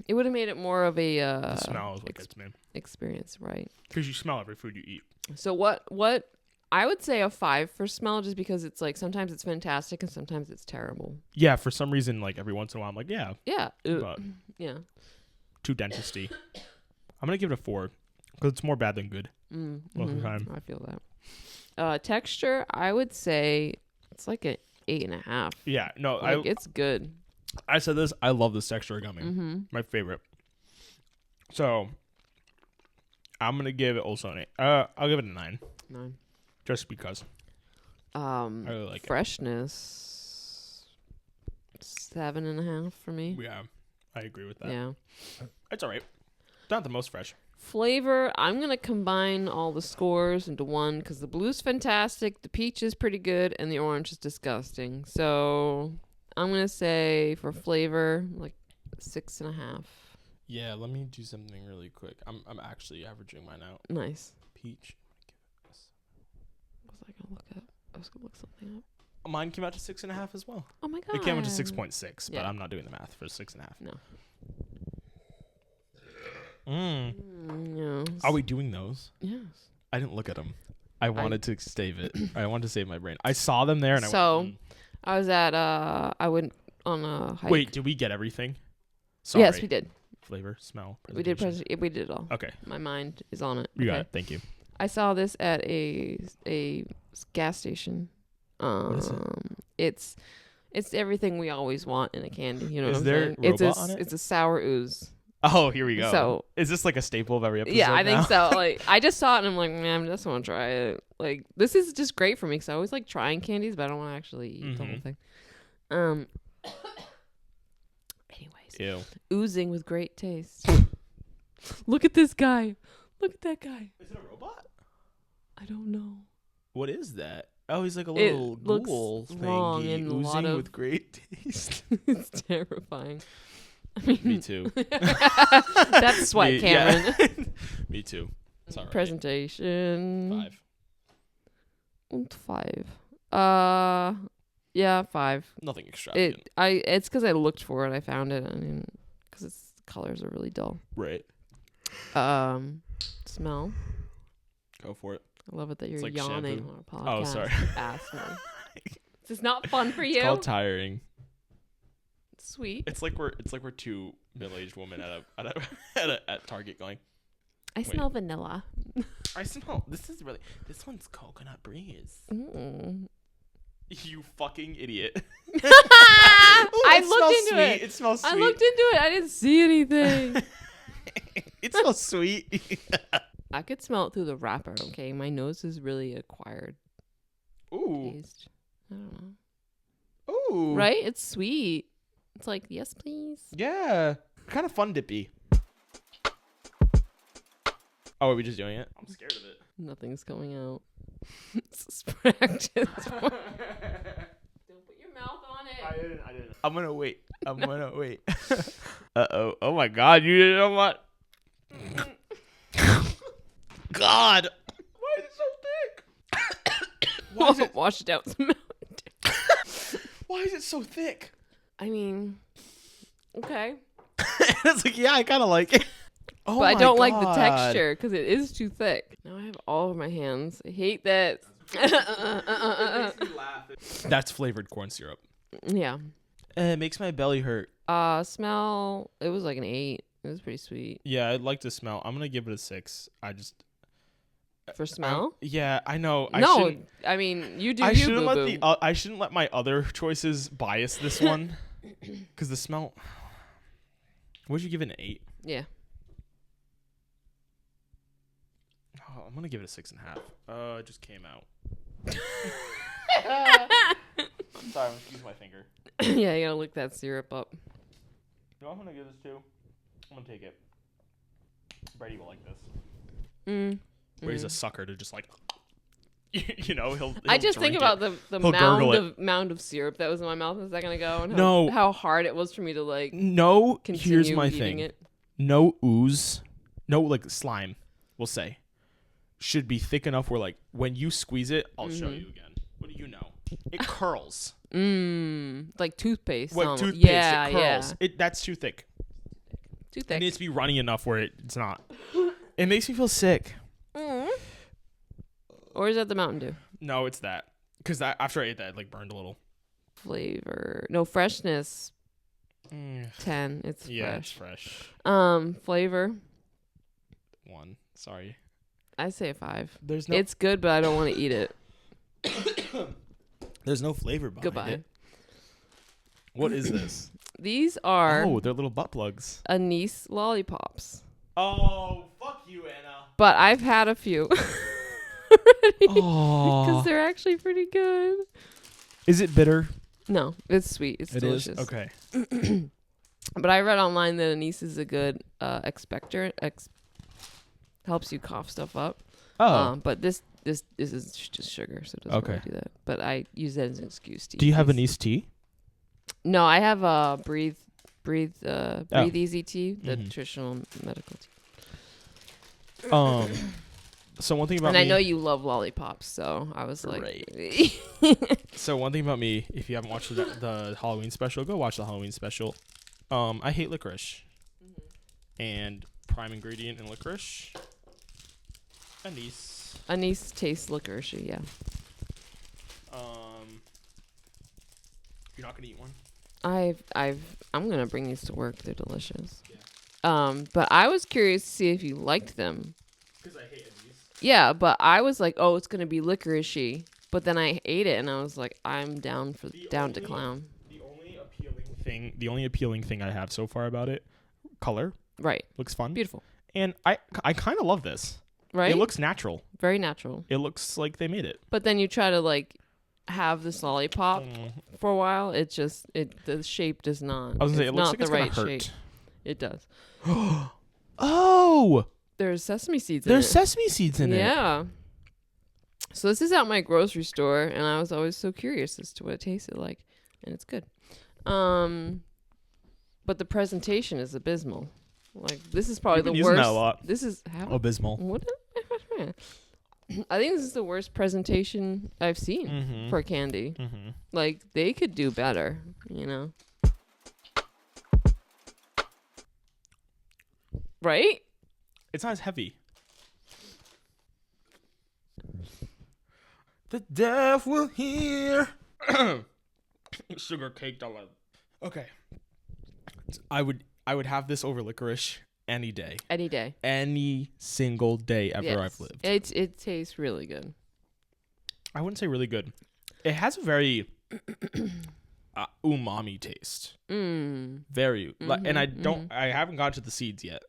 It would have made it more of a the smell is what gets me. Experience, right? Because you smell every food you eat. So what I would say a 5 for smell, just because it's like sometimes it's fantastic and sometimes it's terrible. Yeah, for some reason, like every once in a while, I'm like, yeah, but, yeah, too dentisty. I'm gonna give it a 4 because it's more bad than good most of the time. I feel that. Texture, I would say it's like an 8.5. Yeah, no, like, it's good. I said this. I love this texture of gummy. My favorite. So I'm gonna give it also an 8. I'll give it a 9. 9. Just because. I really like freshness. 7.5 for me. Yeah, I agree with that. Yeah. It's all right. Not the most fresh. Flavor, I'm going to combine all the scores into one because the blue's fantastic, the peach is pretty good, and the orange is disgusting. So I'm going to say for flavor, like 6.5. Yeah, let me do something really quick. I'm actually averaging mine out. Nice. Peach. What was I going to look up? I was going to look something up. Mine came out to 6.5 as well. Oh my god. It came out to 6.6, Yeah. but I'm not doing the math for 6.5. No. Yes. Are we doing those? Yes. I didn't look at them. I wanted to save it. I wanted to save my brain. I saw them there, and I was at I went on a hike. Wait, did we get everything? Sorry. Yes, we did. Flavor, smell, we did. We did it all. Okay. My mind is on it. You got it. Thank you. I saw this at a gas station. What is it? It's everything we always want in a candy. You know what I'm saying? Is there robot on it? It's a sour ooze. Oh, here we go. So is this like a staple of every episode? Yeah, I think now? so. Like, I just saw it and I'm like, man, I just want to try it. Like, this is just great for me because I always like trying candies, but I don't want to actually eat the whole thing. Anyways, Ew. Oozing with great taste. Look at this guy. Look at that guy. Is it a robot? I don't know. What is that? Oh, he's like a little ghoul thingy, oozing with great taste. It's terrifying. I mean, Me too. That's sweat, Cameron. Yeah. Me too. Sorry. Presentation. 5. 5. Yeah, 5. Nothing extravagant. It's because I looked for it. I found it. I mean, because its colors are really dull. Right. Smell. Go for it. I love it that you're like yawning shampoo. on a podcast. Oh, sorry. Asshole. This is not fun for you. It's called tiring. Sweet. It's like we're two middle-aged women at Target going. I smell vanilla. I smell. This one's coconut breeze. Mm. You fucking idiot. I looked into it. It smells sweet. I looked into it. I didn't see anything. It smells sweet. I could smell it through the wrapper. Okay, my nose is really acquired. Ooh. Taste. I don't know. Ooh. Right? It's sweet. It's like, yes, please. Yeah. Kind of fun dippy. Oh, are we just doing it? I'm scared of it. Nothing's coming out. It's practice. Don't put your mouth on it. I didn't. I'm gonna wait. Uh-oh. Oh my god, you didn't know what? God. Why is it so thick? Wash it out. Why is it so thick? I mean, okay. It's like, yeah, I kind of like it. Oh, but I don't like the texture because it is too thick. Now I have all over my hands. I hate that. That's flavored corn syrup. Yeah. It makes my belly hurt. Smell. It was like an 8. It was pretty sweet. Yeah, I'd like to smell. I'm gonna give it a 6. For smell? Yeah, I know. I mean, you do. I shouldn't let my other choices bias this one, because the smell. Would you give it an 8? Yeah. Oh, I'm gonna give it a 6.5. It just came out. Sorry, I'm gonna use my finger. Yeah, you gotta lick that syrup up. You know what I'm gonna give this to? I'm gonna take it. Brady will like this. Brady's a sucker to just like, he'll I just think about the mound of syrup that was in my mouth a second ago, and how hard it was for me to like. No, continue here's my eating thing. It. No ooze, no like slime. We'll say should be thick enough where like when you squeeze it, I'll show you again. What do you know? It curls. Like toothpaste. What toothpaste? Yeah, it curls. Yeah. That's too thick. Too thick. It needs to be runny enough where it's not. It makes me feel sick. Or is that the Mountain Dew? No, it's that. Because after I ate that, it like burned a little. Flavor. No, freshness. 10. It's fresh. Yeah, it's fresh. Flavor. 1. Sorry. I say a 5. It's good, but I don't want to eat it. There's no flavor behind it. What is this? These are... Oh, they're little butt plugs. Anise lollipops. Oh, fuck you, Anna. But I've had a few. Because they're actually pretty good. Is it bitter? No, it's sweet. It's delicious. Is? Okay. But I read online that Anise is a good expectorant. Helps you cough stuff up. Oh. But this is just sugar, so it doesn't really do that. But I use that as an excuse to. Do you have Anise tea? No, I have Breathe Easy tea, the traditional medical tea. So one thing about me, me, and I know you love lollipops, so I was like, so one thing about me, if you haven't watched the Halloween special, go watch the Halloween special. I hate licorice, and prime ingredient in licorice, anise. Anise tastes licoricey, yeah. You're not gonna eat one? I'm gonna bring these to work. They're delicious. Yeah. But I was curious to see if you liked them. Because I hate anise. Yeah, but I was like, oh, it's gonna be licoricey. But then I ate it, and I was like, I'm down to clown. The only appealing thing I have so far about it, color. Right. Looks fun. Beautiful. And I kind of love this. Right. It looks natural. Very natural. It looks like they made it. But then you try to like have this lollipop for a while. It just the shape does not. I was gonna say it looks like the it's right gonna hurt. shape. It does. Oh. There's sesame seeds in it. There's sesame seeds in it. Yeah. So this is at my grocery store, and I was always so curious as to what it tasted like, and it's good. But the presentation is abysmal. Like this is probably the worst. That a lot. This is abysmal. What? I think this is the worst presentation I've seen for candy. Like they could do better, you know. Right? It's not as heavy. The deaf will hear. Sugar caked all over. Okay. I would have this over licorice any day. Any day. Any single day ever I've lived. It tastes really good. I wouldn't say really good. It has a very umami taste. Very. And I haven't got to the seeds yet.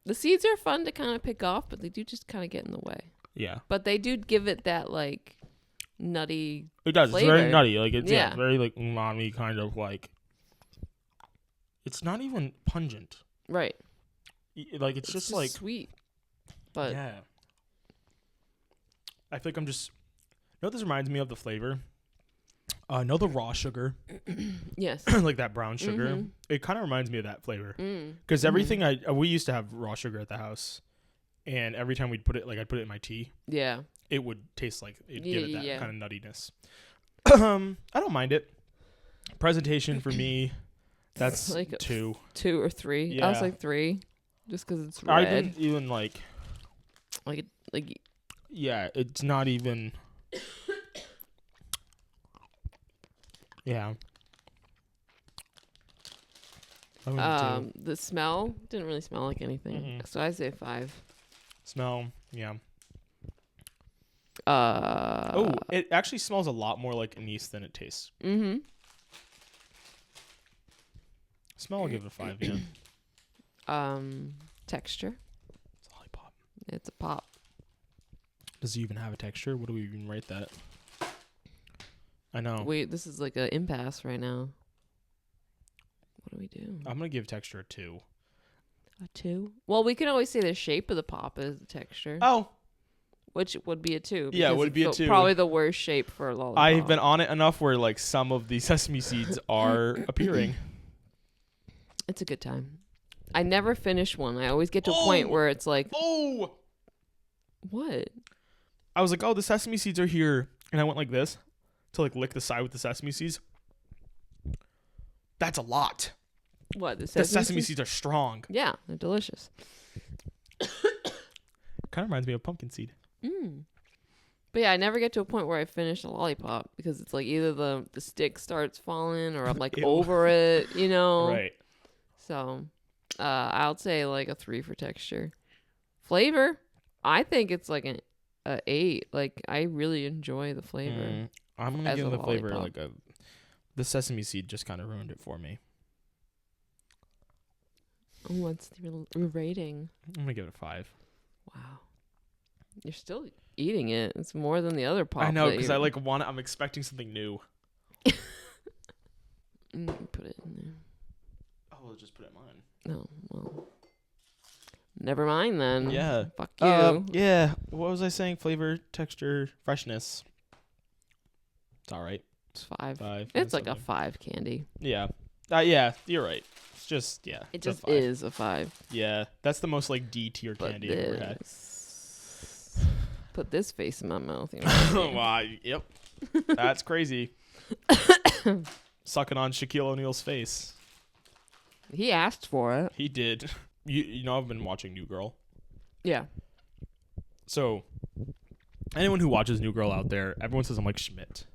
The seeds are fun to kind of pick off, but they do just kind of get in the way. Yeah. But they do give it that like nutty It does. flavor. It's very nutty. Like it's very like umami kind of like. It's not even pungent. Right. Like it's just like sweet. But yeah. I feel like I'm just. You know what this reminds me of the flavor? Know the raw sugar? Yes. Like that brown sugar. It kind of reminds me of that flavor. Because everything we used to have raw sugar at the house, and every time we'd put it, like I'd put it in my tea. Yeah. It would taste like it'd give it that kind of nuttiness. I don't mind it. Presentation for me, that's like 2. 2 or 3. Yeah. I was like 3, just because it's red. I didn't even like. Yeah, it's not even. Yeah. The smell didn't really smell like anything, so I say 5. Smell, yeah. It actually smells a lot more like anise than it tastes. Smell, I'll give it a 5. Yeah. Texture. It's a lollipop. It's a pop. Does it even have a texture? What do we even rate that? I know. Wait, this is like an impasse right now. What do we do? I'm gonna give texture a 2. A 2? Well, we can always say the shape of the pop is the texture. Oh. Which would be a 2. Yeah, it would be a 2. Probably the worst shape for a lollipop. I've been on it enough where like some of the sesame seeds are appearing. It's a good time. I never finish one. I always get to a point where it's like, oh, what? I was like, oh, the sesame seeds are here, and I went like this to like lick the side with the sesame seeds. That's a lot. What, the sesame seeds are strong. Yeah, they're delicious. Kind of reminds me of pumpkin seed. But yeah, I never get to a point where I finish a lollipop because it's like either the stick starts falling or I'm like over it, you know? Right. So I'll say like a 3 for texture. Flavor, I think it's like an 8. Like I really enjoy the flavor. I'm gonna give the flavor like the sesame seed just kind of ruined it for me. What's the rating? I'm gonna give it a 5. Wow, you're still eating it. It's more than the other pop. I know because I'm expecting something new. Put it in there. Oh, we'll just put it in mine. No, well, never mind then. Yeah. Fuck you. Yeah. What was I saying? Flavor, texture, freshness. It's all right. It's 5. 5. It's like a 5 candy. Yeah. Yeah, you're right. It's just, yeah. It just is a 5. Yeah. That's the most like D tier candy I've ever had. Put this face in my mouth. You know wow. Yep. That's crazy. Sucking on Shaquille O'Neal's face. He asked for it. He did. You know, I've been watching New Girl. Yeah. So, anyone who watches New Girl out there, everyone says I'm like Schmidt.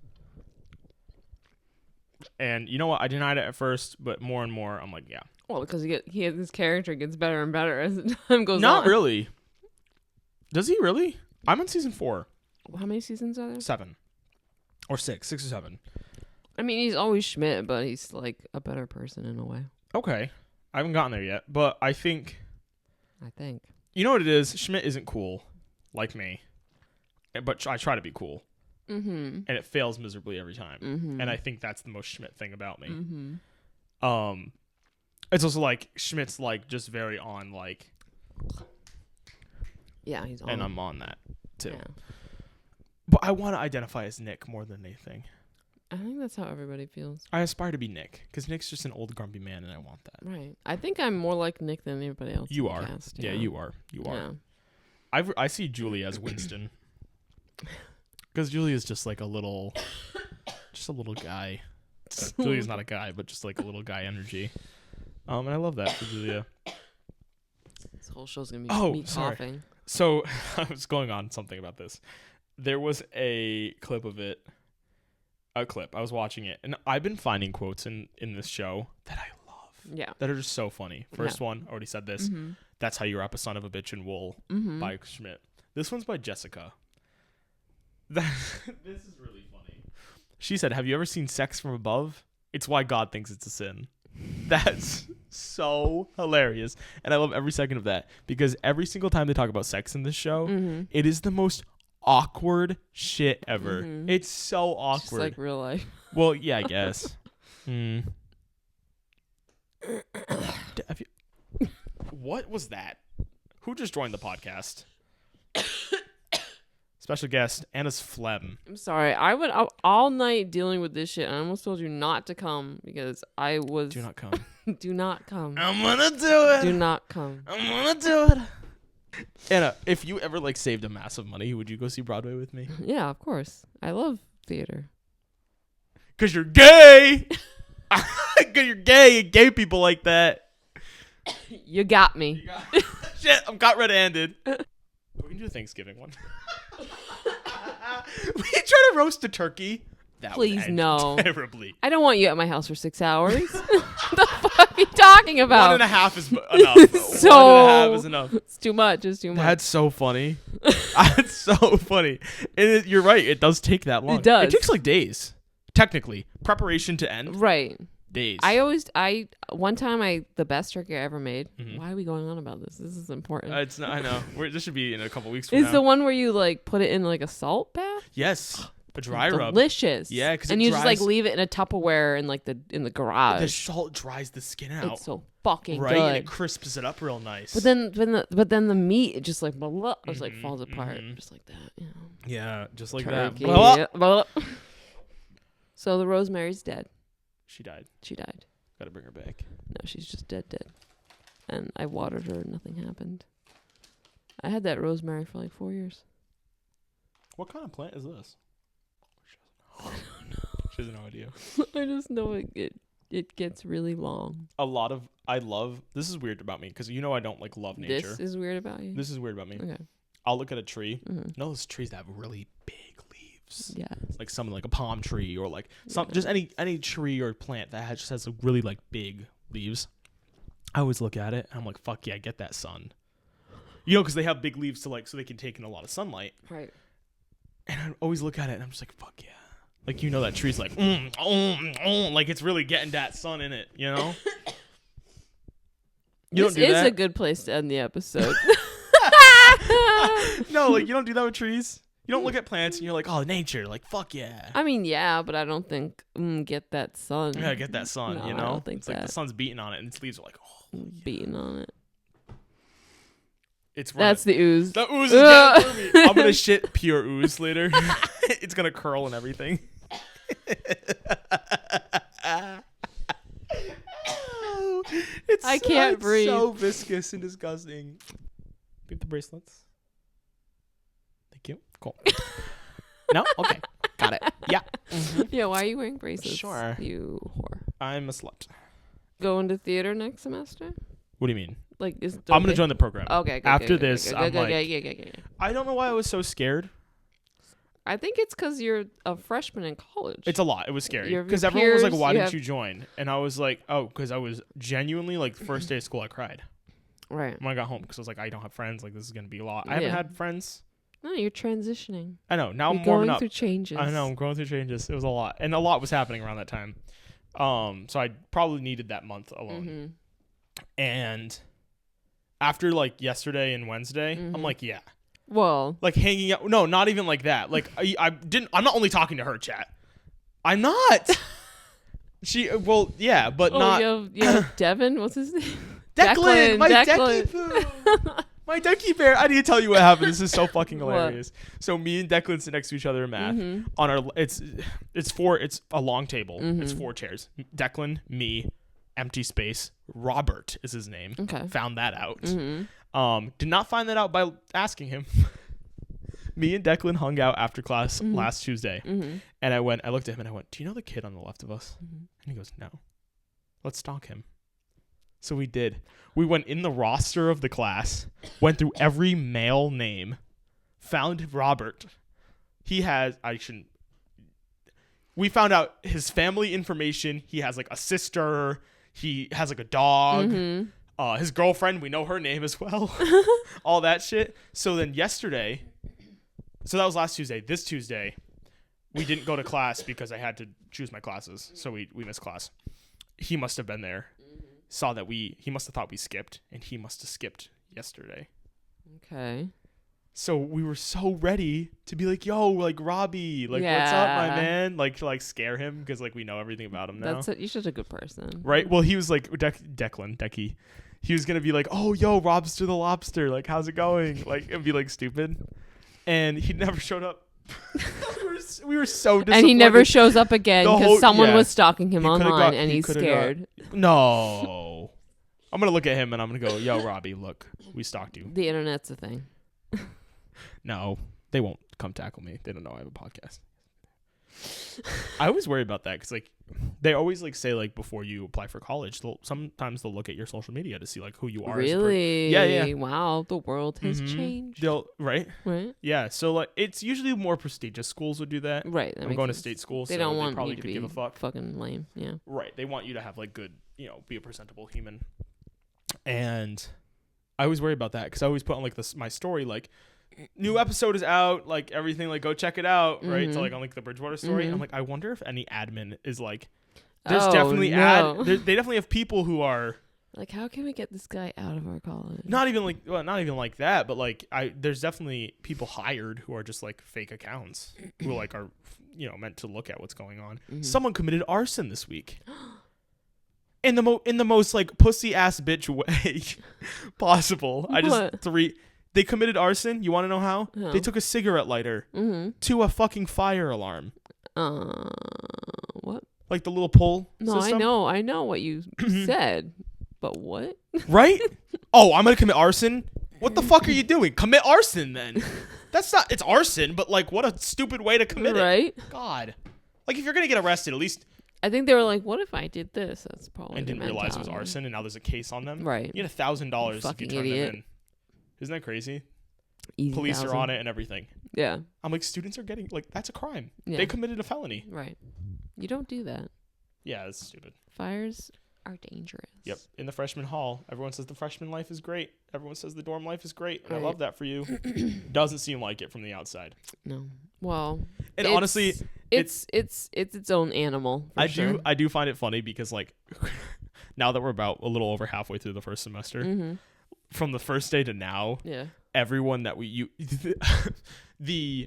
And you know what? I denied it at first, but more and more, I'm like, yeah. Well, because his character gets better and better as time goes on. Not really. Does he really? I'm on season 4. How many seasons are there? 7. Or 6. 6 or 7. I mean, he's always Schmidt, but he's like a better person in a way. Okay. I haven't gotten there yet, but I think. You know what it is? Schmidt isn't cool, like me. But I try to be cool. Mm-hmm. And it fails miserably every time. Mm-hmm. And I think that's the most Schmidt thing about me. Mm-hmm. It's also like Schmidt's like just very on like. Yeah, he's on. And I'm on that too. Yeah. But I want to identify as Nick more than anything. I think that's how everybody feels. I aspire to be Nick because Nick's just an old grumpy man, and I want that. Right. I think I'm more like Nick than anybody else. You in the are. cast, Yeah, you are. You are. Yeah. I see Julie as Winston because Julie is just like a little guy. Julie's not a guy, but just like a little guy energy. And I love that for Julia. This whole show's gonna be me coughing. So I was going on something about this. There was a clip of it. I was watching it, and I've been finding quotes in this show that I love. Yeah. That are just so funny. First one, already said this. Mm-hmm. That's how you wrap a son of a bitch in wool by Schmidt. This one's by Jessica. This is really funny. She said, "Have you ever seen sex from above? It's why God thinks it's a sin." That's so hilarious. And I love every second of that because every single time they talk about sex in this show, it is the most awkward shit ever. It's so awkward. Just like real life. Well, yeah, I guess. What was that? Who just joined the podcast? Special guest, Anna's phlegm. I'm sorry. I would all night dealing with this shit. I almost told you not to come because I was. Do not come. Do not come. I'm gonna do it. Do not come. I'm gonna do it. Anna, if you ever like saved a massive money, would you go see Broadway with me? Yeah, of course. I love theater. Cause you're gay. Cause you're gay. And gay people like that. You got me. Shit, I'm got red-handed. We can do a Thanksgiving one. We try to roast a turkey. That Please no. Terribly. I don't want you at my house for 6 hours. What the fuck are you talking about? 1.5 is enough. 1.5 is enough. It's too much. It's too much. That's so funny. That's so funny. And you're right. It does take that long. It does. It takes like days. Technically, preparation to end. Right. Days. One time the best turkey I ever made. Why are we going on about this? This is important. It's not, I know. This should be in a couple weeks from now. Is the one where you like put it in like a salt bath? Yes. A dry rub. Delicious. Yeah, because and you just like leave it in a Tupperware in like in the garage. The salt dries the skin out. It's so fucking right? good. And it crisps it up real nice. But then the meat it just like blah, just like falls apart just like that. You know. Yeah, just like turkey. that. Blah. So the Rosemary's dead. She died. Gotta bring her back. No, she's just dead. And I watered her and nothing happened. I had that rosemary for like 4 years. What kind of plant is this? I don't know. She has no idea. I just know it gets really long. This is weird about me because you know I don't like love nature. This is weird about you? This is weird about me. Okay. I'll look at a tree. Those trees that have really big leaves. Yeah. Like something like a palm tree or like just any tree or plant that just has really like big leaves. I always look at it and I'm like, fuck yeah, get that sun. You know, because they have big leaves so they can take in a lot of sunlight. Right. And I always look at it and I'm just like, fuck yeah. Like, you know, that tree's like, like it's really getting that sun in it, you know? This is a good place to end the episode. No, like you don't do that with trees. You don't look at plants and you're like, oh, nature, like, fuck yeah. I mean, yeah, but I don't think get that sun. Yeah, get that sun, No, you know? I don't think it's like the sun's beating on it and its leaves are like, oh. Beating on it. That's the ooze. The ooze is getting through me. I'm going to shit pure ooze later. It's going to curl and everything. I can't breathe. It's so viscous and disgusting. Get the bracelets. Thank you. Cool. No? Okay. Got it. Yeah. Mm-hmm. Yeah, why are you wearing bracelets? Sure. You whore. I'm a slut. Going to theater next semester? What do you mean? Like, I'm going to join the program. Okay. After this, I'm like, yeah. I don't know why I was so scared. I think it's because you're a freshman in college. It's a lot. It was scary. Because everyone was like, why didn't you join? And I was like, oh, because I was genuinely, like, the first day of school, I cried. Right. When I got home, because I was like, I don't have friends. Like, this is going to be a lot. I haven't had friends. No, you're transitioning. I know. Now you're I'm warming up. going through changes. I know. I'm going through changes. It was a lot. And a lot was happening around that time. So I probably needed that month alone. Mm-hmm. And after, like, yesterday and Wednesday, I'm like, yeah. Well, like hanging out. No, not even like that. Like I'm not only talking to her, chat. I'm not. Yeah, but not. You have Devin. What's his name? Declan. My Decky poo. My Decky bear. I need to tell you what happened. This is so fucking hilarious. What? So me and Declan sit next to each other in math. Mm-hmm. On our it's a long table. Mm-hmm. It's 4 chairs. Declan, me, empty space. Robert is his name. Okay. Found that out. Mm-hmm. Did not find that out by asking him. Me and Declan hung out after class last Tuesday. Mm-hmm. And I looked at him and I went, do you know the kid on the left of us? Mm-hmm. And he goes, no. Let's stalk him. So we did. We went in the roster of the class, went through every male name, found Robert. We found out his family information. He has like a sister. He has like a dog. Mm-hmm. His girlfriend, we know her name as well. All that shit. So then yesterday, so that was last Tuesday. This Tuesday, we didn't go to class because I had to choose my classes. So we missed class. He must have been there. Saw that he must have thought we skipped, and he must have skipped yesterday. Okay. So we were so ready to be like, yo, like Robbie, like what's up, my man? Like to like scare him because like we know everything about him now. You're such a good person, right? Well, he was like Decky. He was gonna be like, oh, yo, Robster the Lobster, like how's it going? Like and be like stupid, and he never showed up. we were so disappointed. And he never shows up again because someone was stalking him online, and he's scared. No, I'm gonna look at him and I'm gonna go, yo, Robbie, look, we stalked you. The internet's a thing. No, they won't come tackle me. They don't know I have a podcast. I always worry about that because like they always like say like before you apply for college, sometimes they'll look at your social media to see like who you are. Really? Yeah. Wow, the world has changed. Right. Yeah. So like it's usually more prestigious schools would do that. Right. I'm going to state school, they so don't want they probably you to could be give a fuck. Fucking lame. Yeah. Right. They want you to have like good, be a presentable human. And I always worry about that because I always put on like my story like. New episode is out, like everything, like go check it out, right? So like on like the Bridgewater story, and I'm like, I wonder if any admin is like, there's definitely they definitely have people who are like, how can we get this guy out of our college? Not even like that, but like there's definitely people hired who are just like fake accounts who like are meant to look at what's going on. Mm-hmm. Someone committed arson this week. In the most like pussy ass bitch way possible. They committed arson. You want to know how? Oh. They took a cigarette lighter to a fucking fire alarm. What? Like the little pull system? I know what you said, but what? Right? Oh, I'm going to commit arson? What the fuck are you doing? Commit arson then. It's arson, but like what a stupid way to commit it. Right? God. Like if you're going to get arrested, at least... I think they were like, what if I did this? That's probably and didn't realize it was arson, and now there's a case on them. Right. You get $1,000 if you turn them in. Isn't that crazy? Easy Police 1,000. are on it and everything. Yeah. I'm like, students are getting, like, that's a crime. Yeah. They committed a felony. Right. You don't do that. Yeah, that's stupid. Fires are dangerous. Yep. In the freshman hall, everyone says the freshman life is great. Everyone says the dorm life is great. And right. I love that for you. Doesn't seem like it from the outside. No. Well. And honestly, it's its own animal. I do find it funny because, like, now that we're about a little over halfway through the first semester, from the first day to now, everyone that it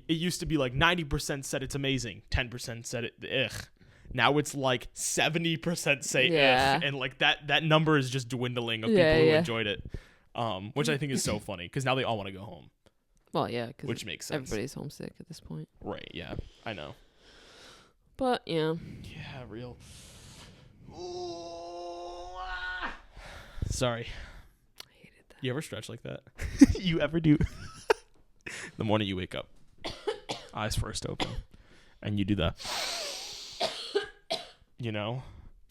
used to be like 90% said it's amazing, 10% said it ugh. Now it's like 70% say ugh, and like that number is just dwindling of people who enjoyed it, which I think is so funny because now they all want to go home. Well, yeah, which makes sense. Everybody's homesick at this point. Right? Yeah, I know. But yeah, real. Ooh, sorry. I hated that. You ever stretch like that? You ever do? The morning you wake up, eyes first open, and you do the. You know,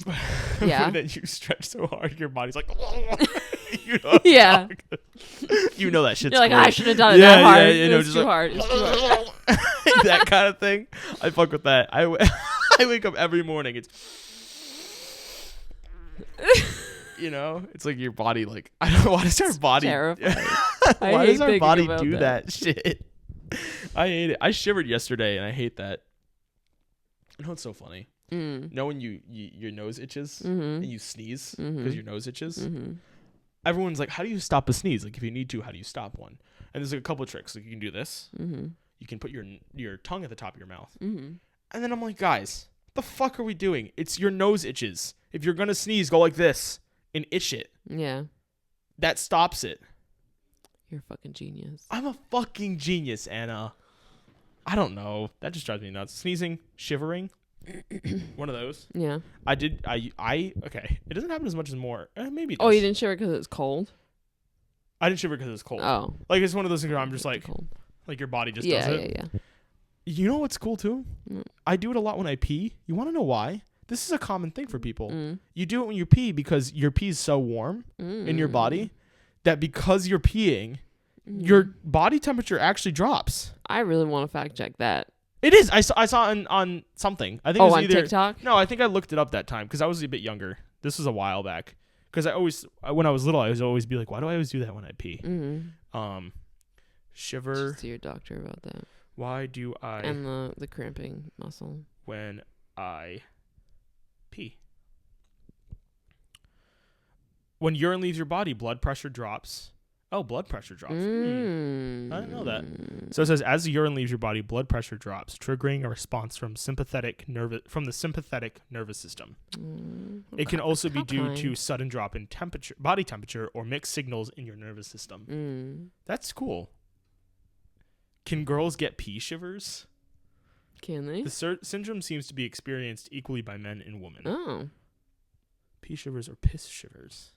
that you stretch so hard, your body's like, you know, yeah, you know that shit's. You're like, great. I should have done it that hard. It's too like, hard. It's too hard. That kind of thing. I fuck with that. I wake up every morning. It's, you know, it's like your body. Like I don't know why does our body. Terrifying. Why does our body do that shit? I hate it. I shivered yesterday, and I hate that. You know what's so funny? Know when your nose itches and you sneeze because your nose itches? Everyone's like, how do you stop a sneeze? Like, if you need to, how do you stop one? And there's like a couple of tricks. Like, you can do this. You can put your tongue at the top of your mouth. And then I'm like, guys, what the fuck are we doing? It's your nose itches. If you're going to sneeze, go like this and itch it. Yeah. That stops it. You're a fucking genius. I'm a fucking genius, Anna. I don't know. That just drives me nuts. Sneezing, shivering. One of those. Yeah. Okay. It doesn't happen as much as more. Maybe it does. Oh, you didn't shiver because it's cold? I didn't shiver because it's cold. Oh. Like, it's one of those things where I'm just like, cold. Like your body just does it. Yeah. You know what's cool too? I do it a lot when I pee. You want to know why? This is a common thing for people. You do it when you pee because your pee is so warm in your body that because you're peeing, your body temperature actually drops. I really want to fact check that. It is. I saw on something. I think it was on either TikTok? No, I think I looked it up that time because I was a bit younger. This was a while back. Because when I was little, I was always be like, why do I always do that when I pee? Shiver. Just see your doctor about that. Why do I? And the cramping muscle. When I pee. When urine leaves your body, blood pressure drops. Oh, blood pressure drops. I didn't know that. So it says, as the urine leaves your body, blood pressure drops, triggering a response from the sympathetic nervous system. It can also be due to sudden drop in body temperature, or mixed signals in your nervous system. That's cool. Can girls get pee shivers? Can they? The syndrome seems to be experienced equally by men and women. Oh. Pee shivers or piss shivers?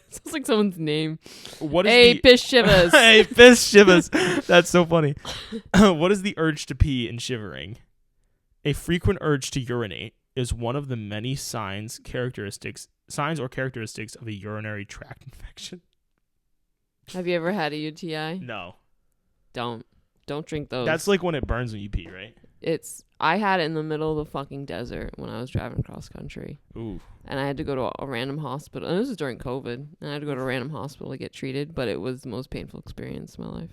Sounds like someone's name. Hey, piss shivers. Hey, piss shivers. That's so funny. What is the urge to pee and shivering? A frequent urge to urinate is one of the many signs or characteristics of a urinary tract infection. Have you ever had a UTI? No. Don't drink those. That's like when it burns when you pee, right? I had it in the middle of the fucking desert when I was driving cross country. Ooh. And I had to go to a random hospital. And this was during COVID. And I had to go to a random hospital to get treated. But it was the most painful experience of my life.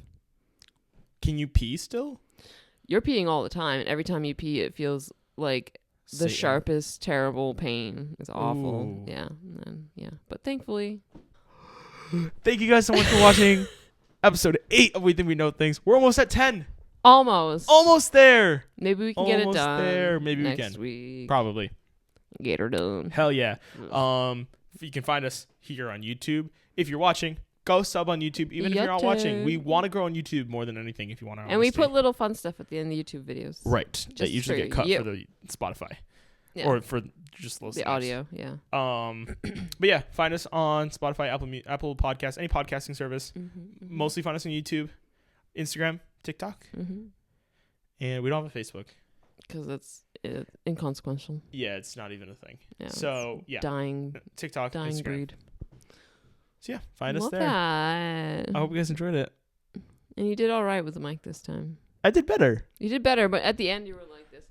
Can you pee still? You're peeing all the time. And every time you pee, it feels like the sharpest, terrible pain. It's awful. Ooh. Yeah. And then, yeah. But thankfully. Thank you guys so much for watching episode 8 of We Think We Know Things. We're almost at 10. Almost there. Maybe we can get it done. There. Maybe next we can. Week. Probably. Get her done. Hell yeah. You can find us here on YouTube. If you're watching, go sub on YouTube. Even if you're not watching, we want to grow on YouTube more than anything. If you want to, and we put little fun stuff at the end of the YouTube videos. Right. That usually get cut for the Spotify, or for just the audio. Yeah. But yeah, find us on Spotify, Apple Podcasts, any podcasting service. Mostly find us on YouTube, Instagram, TikTok, and we don't have a Facebook because it's inconsequential. Yeah, it's not even a thing. Yeah, so yeah, TikTok, dying Instagram. breed. So yeah, find us there. That. I hope you guys enjoyed it. And you did all right with the mic this time. I did better. You did better, but at the end you were like this.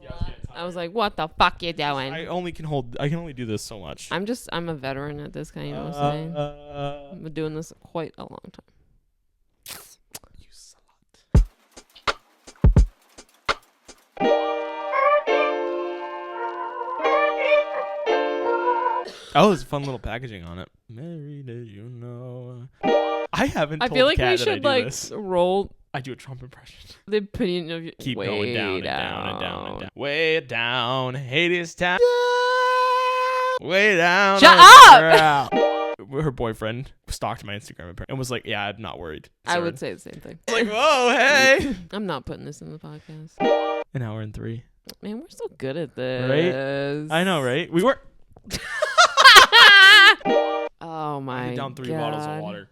I was like, "What the fuck you doing?" I can only do this so much. I'm a veteran at this kind. You know what I'm saying? I've been doing this quite a long time. You slut. Oh, there's fun little packaging on it. Mary, did you know? I haven't. I told feel like Kat we that should I do like this. roll I do a Trump impression. the opinion of Keep way going down and down and down and down. Way down, Hades town. Way down. Shut up! Her boyfriend stalked my Instagram apparently and was like, "Yeah, I'm not worried." I would say the same thing. Like, whoa, hey. I'm not putting this in the podcast. An hour and 3. Man, we're so good at this. Right? I know, right? We were. Oh my god. Down 3 bottles of water.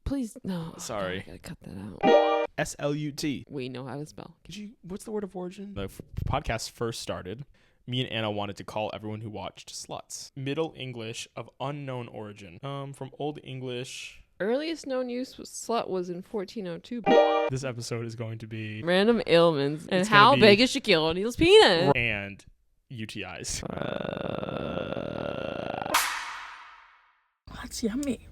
Please, no. Sorry. I gotta cut that out. SLUT. We know how to spell. What's the word of origin? The podcast first started. Me and Anna wanted to call everyone who watched sluts. Middle English of unknown origin. From Old English. Earliest known use of slut was in 1402. This episode is going to be random ailments and how big is Shaquille O'Neal's penis and UTIs. That's yummy.